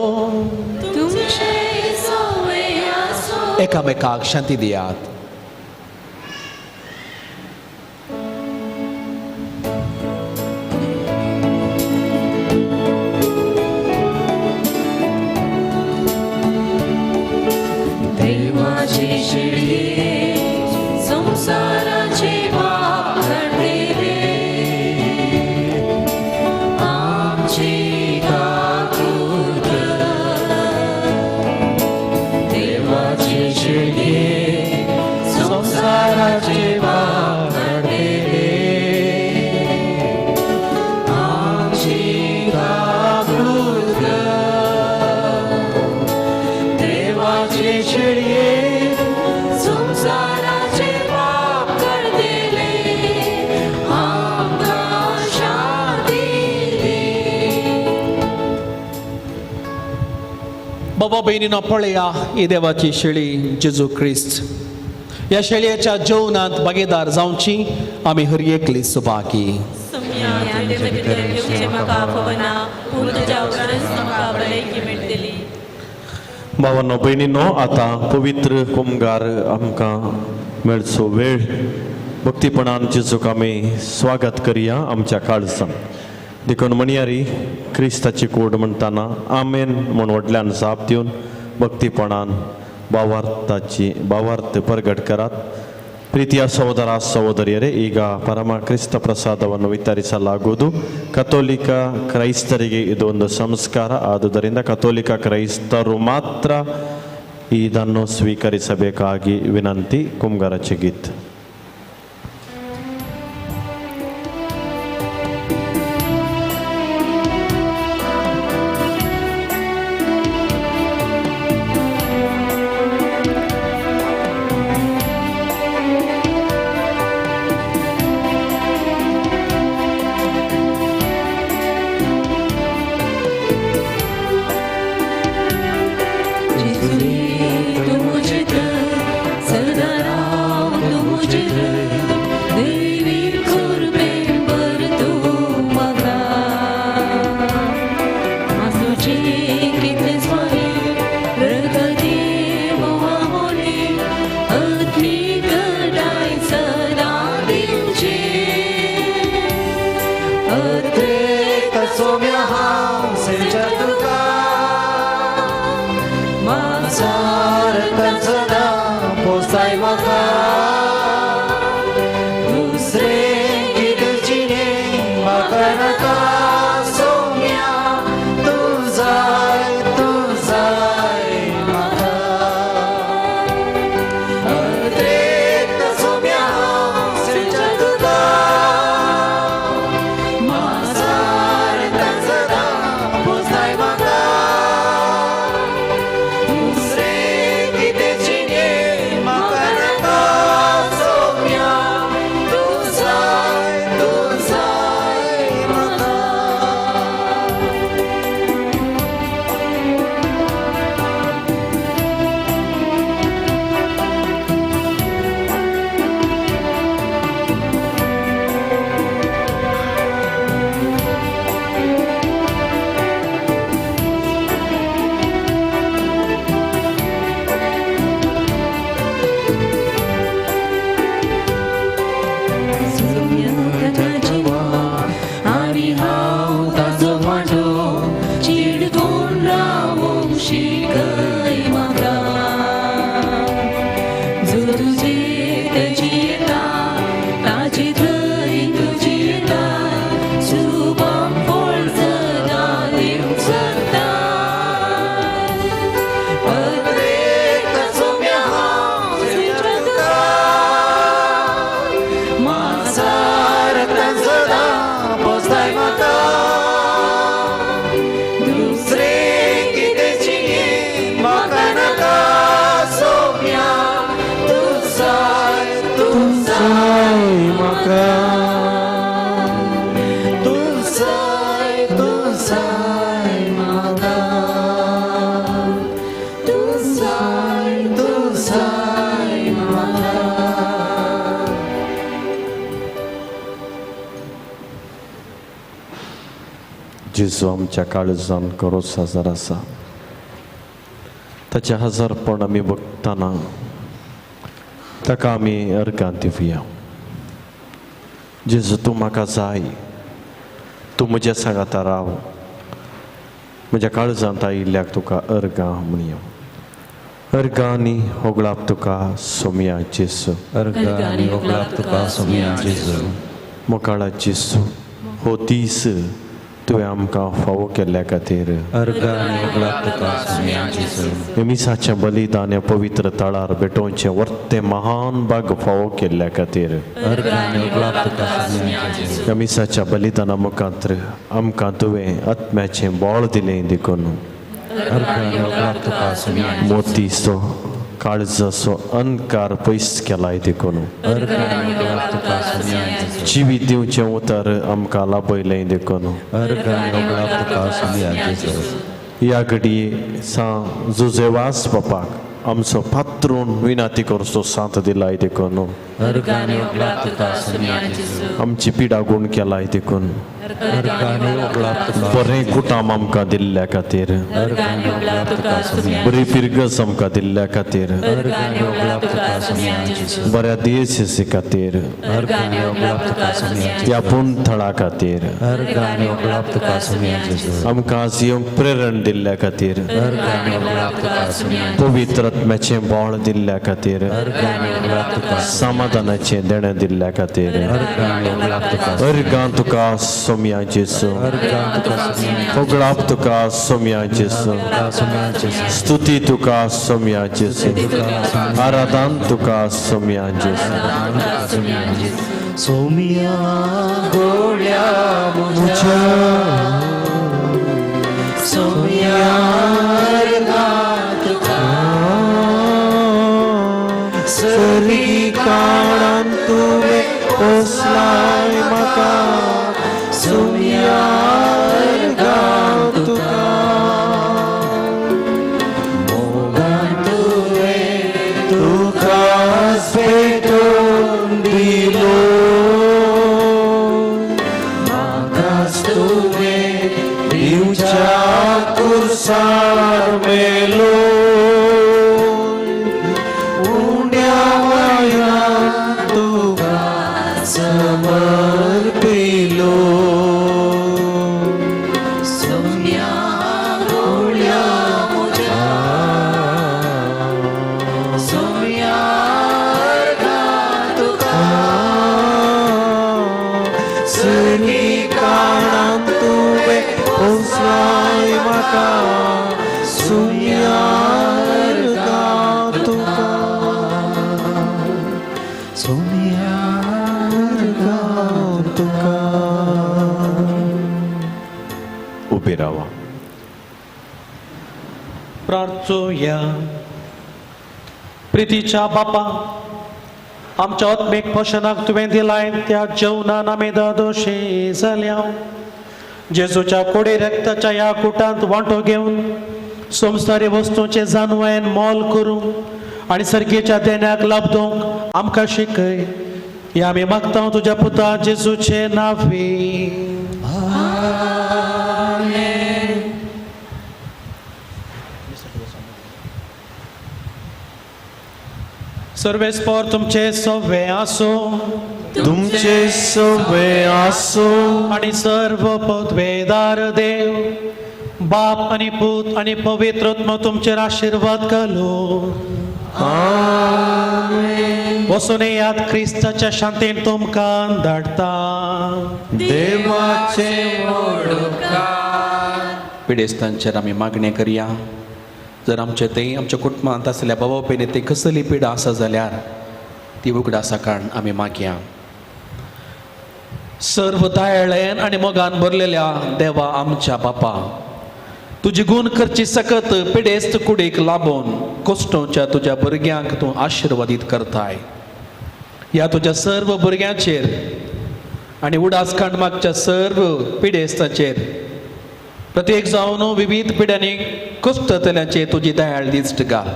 एकामेकाक शांती दियात. बाबा बहिणींनो पळया ही देवाची शेळी जेजू क्रिस्त. ह्या शेळयेच्या जेवणांत भागीदार जावची आमी हर एकली सुभागी. भावांनो भयणींनो आतां पवित्र कुमगार आमकां मेळचो वेळ. भक्तीपणान जेजूक आमी स्वागत करुया आमच्या काळजान. देखून म्हणयारी क्रिस्ताची कूड म्हणटाना आमेन म्हूण व्हडल्यान जाप दिवन भक्तीपणान ಭಾವಾರ್ಥ ಪ್ರಗಟ್ ಕರಾತ್. ಪ್ರೀತಿಯ ಸಹೋದರ ಸಹೋದರಿಯರೇ, ಈಗ ಪರಮ ಕ್ರಿಸ್ತ ಪ್ರಸಾದವನ್ನು ವಿತರಿಸಲಾಗುವುದು. ಕಥೋಲಿಕ ಕ್ರೈಸ್ತರಿಗೆ ಇದು ಒಂದು ಸಂಸ್ಕಾರ. ಆದುದರಿಂದ ಕಥೋಲಿಕ ಕ್ರೈಸ್ತರು ಮಾತ್ರ ಇದನ್ನು ಸ್ವೀಕರಿಸಬೇಕಾಗಿ ವಿನಂತಿ. ಕುಂಗಾರಚೆ ಗೀತ್. जेजू आमच्या काळजान करो साजार आसा. ताचे हजारपण आमी बघताना ताका आमी अर्गां दिवया. जेजू तूं म्हाका जाय, तूं म्हज्या सांगाता राव. म्हज्या काळजांत आयिल्ल्याक तुका अर्गां म्हणया. अर्गांनी होगळाप तुका सोमया जेजू. अर्गांनी होगळाप तुका सोमया जेजू. मोकाळा जेजू, हो दीस तुवें आमकां फावो केल्ल्या खातीर अर्गांनी होगळाप तुका सोमया जेजू. मिसाचें बलिदान पवित्र तळार भेटोवचें वर्तें महान भाग फावो केल्ल्या खातीर अर्गांनी होगळाप तुका सोमया जेजू. मिसाच्या बलिदाना मुखांतर आमकां तुवें आत्म्याचें बोळ दिलें देखून अर्गांनी होगळाप तुका सोमया जेजू. मोतीचो काळजाचो अंधकार पयस केलाय देखून अर्गांनी होगळाप तुका सोमया जेजू. जिवीत दिवचें उतर आमकां लाभयलें देखून अर्गांनी होगळाप तुका सोमया जेजू. ह्या घडये सा जुजेवास बापाक आमचो पात्रून विनाती करचो साथ दिलाय देखून अर्गांनी होगळाप तुका सोमया जेजू. आमची पिडा गुण केलाय देखून अर्गांनी होगळाप तुका बरें कुटाम आमकां दिल्ल्या खातीर अर्गांनी होगळाप तुका सोमया. बरी पिरगस आमकां दिल्ल्या खातीर अर्गांनी होगळाप तुका सोमया जेजू. बऱ्या दियेसी खातीर अर्गांनी होगळाप तुका सोमया जेजू. ह्या पूण थळा खातीर अर्गांनी होगळाप तुका सोमया जेजू. आमकां आज येवंक प्रेरण दिल्ल्या खातीर अर्गांनी होगळाप तुका सोमया जेजू. पवित्र आत्म्याचें बोळ दिल्ल्या खातीर अर्गांनी होगळाप तुका समाधान वरदानाचे देणे दिल्ल्या खातीर अर्गां तुका सोम्या जेसू फोगळाप तुका सोम्या जेसू स्तुती तुका सोम्या जेसू आराधन तुका सोम्या जेसू सोमिया गोळ्या मुझ्या सोमिया सरी काळान तुवे पोसलाय म्हाका सोम्या अर्गां तुका मोगान तुकाच भेटून दिलो म्हाकाच तुवें दिवच्या कुर्सार मेलो उण्या वयान तुका समर्पिलो सोमिया गोळ्या मुझ्या सोमिया तुका सरी काळान तुवें पोसलाय म्हाका सोम्या अर्गां तुका सोमिया अर्गां तुका उबे रावा प्रार्थूया. प्रितीच्या बापा, आमच्या आत्मीक पोशणाक तुवें दिलाय त्या जेवणान आमी दोशी जाल्या. जेजूच्या कोडे रक्ताच्या ह्या कुटांत वांटो घेवन संवसारी वस्तूंचे जाणवें मोल करूं आनी सर्गेच्या देण्याक लाभदोंक आमकां शिकय. हे आमी मागता तुज्या पुता जेजूचे नांवी. सर्वेस्पर तुमचे सव्वे आसो तुमचे सवे आसो आणि सर्व पदवेदार देव बाप आणि पूत आणि पवित्र आत्मा तुमचेर आशीर्वाद घालो. बसून याद क्रिस्ताच्या शांतीन तुमकां धाडटा. देवाचे पिडेस्तांचेर आमी मागणी करया. जर आमचे ते आमच्या कुटुंबांत आसल्या बाबा पयली ते कसली पिडा आसा जाल्यार ती उगडास कारण आमी मागया. सर्व दयाळेन आणि मोगान भरलेल्या देवा आमच्या बापा, तुजी गुण करची सकत पिडेस्त कुडीक लाभून कोस्टोच्या तुज्या भुरग्यांक तूं आशिर्वादीत करताय. ह्या तुज्या सर्व भुरग्यांचेर आणि उडासकांड मागच्या सर्व पिडेस्तांचेर प्रत्येक जावन विविध पिड्यांनी कुस्टतल्यांचेर तुजी दयाळ दिश्ट घाल.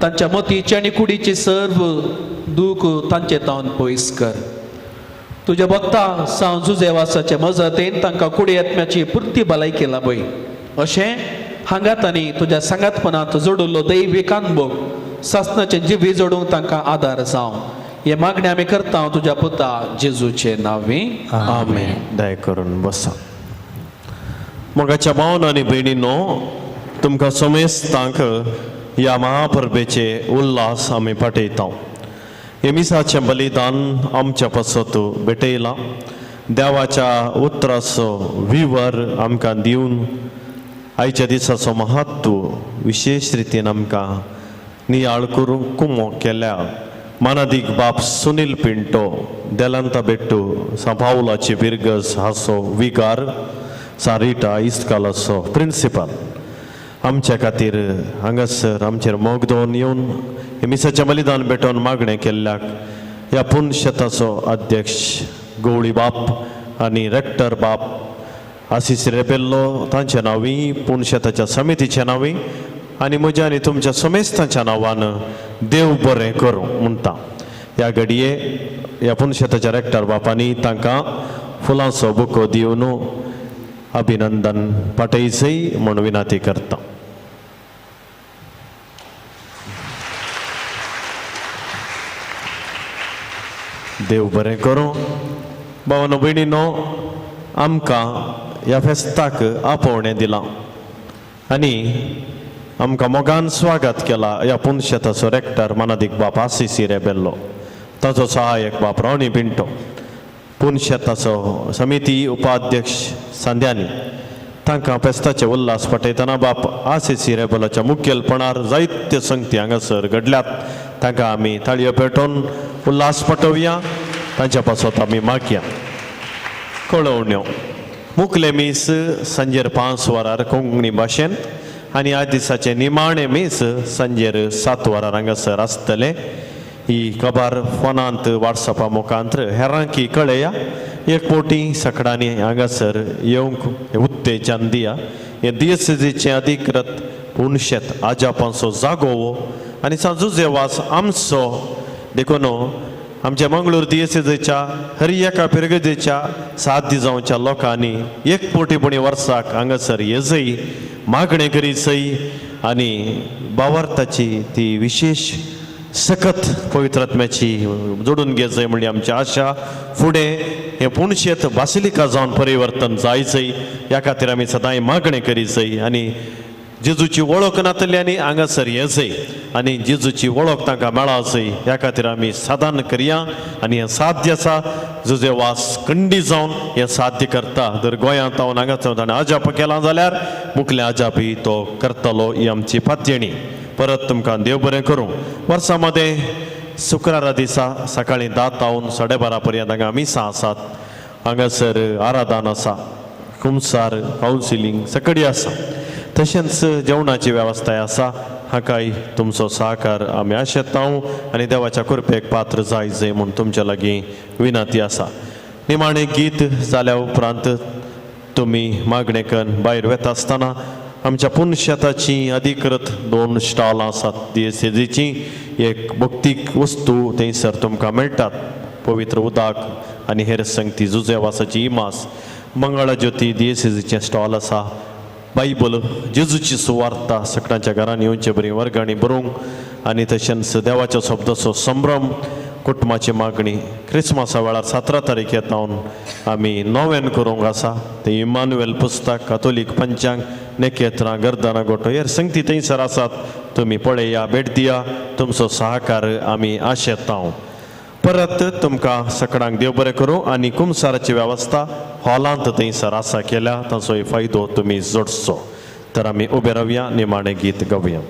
तांच्या मतीची आणि कुडीची सर्व दूख तांचे तावन पयस कर. तुज्या भक्ता सावन जुजेवासाचे मजतीन तांकां कुडी आत्म्याची पुर्ती भलायकी लाभय. अशें हांगा तांणी तुज्या सांगातपणांत जोडिल्लो दैवीक अनुभव सासणाचे जिवी जोडूंक तांकां आदार जावं. हे मागणी आमी करता तुज्या पुता जेजूचे नांवी. आमेन. दया करून बसा. मोगाच्या भावन आनी भयणींनो, तुमकां समेस्तांक ह्या महापर्बेचे उल्हास आमी पाठयता. हे मिसाचें बलिदान आमच्या पासत भेटयलां. देवाच्या उतराचो विवर आमकां दिवन आयच्या दिसाचो महत्व विशेष रितीन आमकां नियाळ करूंक कुमो केल्या मानादीक बाप सुनील पिंटो, देलांता बेट्टू, सांपावलाची बिरगस हाचो विगार, सारिटा इस्कालाचो प्रिंसिपल, आमच्या खातीर हांगासर आमचेर मोग दवरून येवन हे मिसाचें बलिदान भेटोवन मागणें केल्ल्याक ह्या पुणशेताचो अध्यक्ष गवळी बाप आनी रेक्टर बाप आशिश रेबेल्लो तांच्या नांवी, पुणशेताच्या समितीच्या नांवी आनी म्हज्या आनी तुमच्या समेस्तांच्या नांवान देव बरें करूं म्हणटा. ह्या घडये ह्या पुणशेताच्या रेक्टर बापांनी तांकां फुलांचो बुको दिवन अभिनंदन पाठयचय म्हूण विनंती करता. देव बरें करूं. भावांनो भयणींनो, आमकां ह्या फेस्ताक आपोवणें दिलां आनी आमकां मोगान स्वागत केला ह्या पुणशेताचो रेक्टर मानादीक बाप आशिश रेबेल्लो. ताचो सहाय्यक बाप रावणी पिंटो पुनशेताचो समिती उपाध्यक्ष सांद्यानी तांकां फेस्ताचे उल्हास पटयतना बाप आसीसी रेबलाच्या मुखेलपणार जायत्यो संगती हांगासर घडल्यात तांकां आमी ताळयो पेटोवन उल्हास पटोवया तांच्या पासत आमी मागया. कळवण्यो मुखले मीस सांजेर 5 वरार कोंकणी भाशेन आनी ह्या दिसाचे निमाणे मीस सांजेर 7 वरार हांगासर आसतले. ही खबर फोनांत वॉट्सॅपा मुखांतर हेरांकी कळया. एकपोटी सकाळांनी हांगासर येवंक उत्तेजन दिया. हे दियेसीचे अधिकृत पुनशेत आजापांचो जागो आनी सांजुजे वास आमचो देखून आमच्या मंगळूर दियेसीच्या हर एका पिरगजेच्या साध्य जावच्या लोकांनी एकपोटीपणी वर्साक हांगासर येजय मागणे करीसय आनी भावार्थाची ती विशेष सकत पवित्रात्म्याची जोडून घेजय म्हणजे आमची आशा. फुडें हे पुणशेत बासिलिका जावन परिवर्तन जायचंय ह्या खातीर आमी सदांय मागणें करीचय आनी जेजूची वळख नातल्यांनी हांगासर येजय आनी जेजूची वळख तांकां मेळासय ह्या खातीर आमी साधन करया आनी हें साध्य आसा. जुजे वास कंडी जावन हें साध्य करता. जर गोंयांत हांव हांगासर ताणें अजाप केलां जाल्यार मुखलें अजापय तो करतलो ही आमची पातयणी. परत तुमकां देव बरें करूं. वर्सा मध्ये शुक्रारा दिसा सकाळीं 10 तावन 12:30 पर्यंत हांगा मिसां आसात. हांगासर आराधन आसा, कुमसार कावन्सिलींग सगळी आसा. तशेंच जेवणाची वेवस्थाय आसा. हाकाय तुमचो सहकार आमी आशेता आनी देवाच्या कृपेक पात्र जायचें म्हूण तुमच्या लागीं विनंती आसा. निमाणें गीत जाल्या उपरांत तुमी मागणेकन भायर वेता आसतना आमच्या पुनशेताची अधिकृत 2 स्टॉलां आसात. दियेसेजीची एक भक्तीक वस्तू थंयसर तुमकां मेळटात. पवित्र उदक आनी हेर संगती जुजे वासाची इमास. मंगळा ज्योती दियेसेजीचें स्टॉल आसा. बायबल जेजूची सुवार्ता सगळ्यांच्या घरांनी येवचे बरी वर्गांनी बरोवंक आनी तशेंच देवाच्या शब्दाचो संभ्रम कुटुंबाची मागणी क्रिस्मसा वेळार 17 तारखेर जावन आमी नोवेन करूंक आसा. ते इमानुएल पुस्तक कातोलीक पंचांग नेकेत्रां गर्दना गोठो हेर संगती थंयसर आसात. तुमी पळया, भेट दिया. तुमचो सहकार आमी आशेता. परत तुमकां सकाळांक देव बरें करूं आनी कुमसाराची वेवस्था हॉलांत थंयसर आसा केल्या ताचोय फायदो तुमी जोडचो. तर आमी उबे रावया, निमाणें गीत गावया.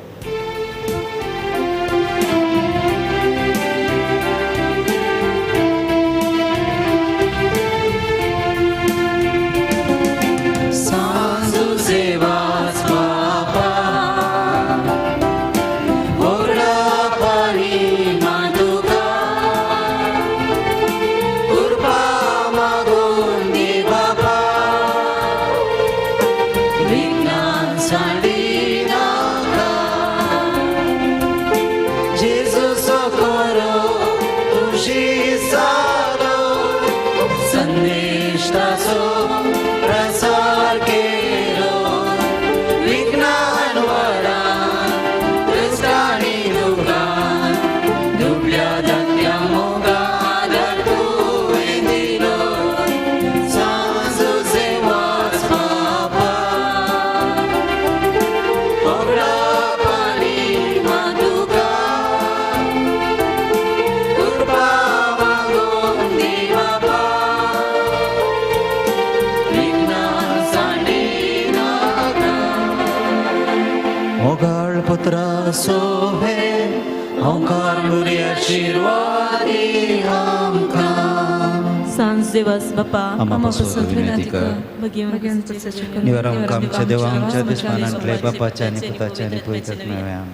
सोहे ओंकार मुरी आशीर्वादी आमकां सांज दिवस बापा आमकां विनंती कर. निवार आमच्या देवा आमच्या दुश्मनांतले बापाच्या आनी पुताच्या आनी पवित्र नांवान.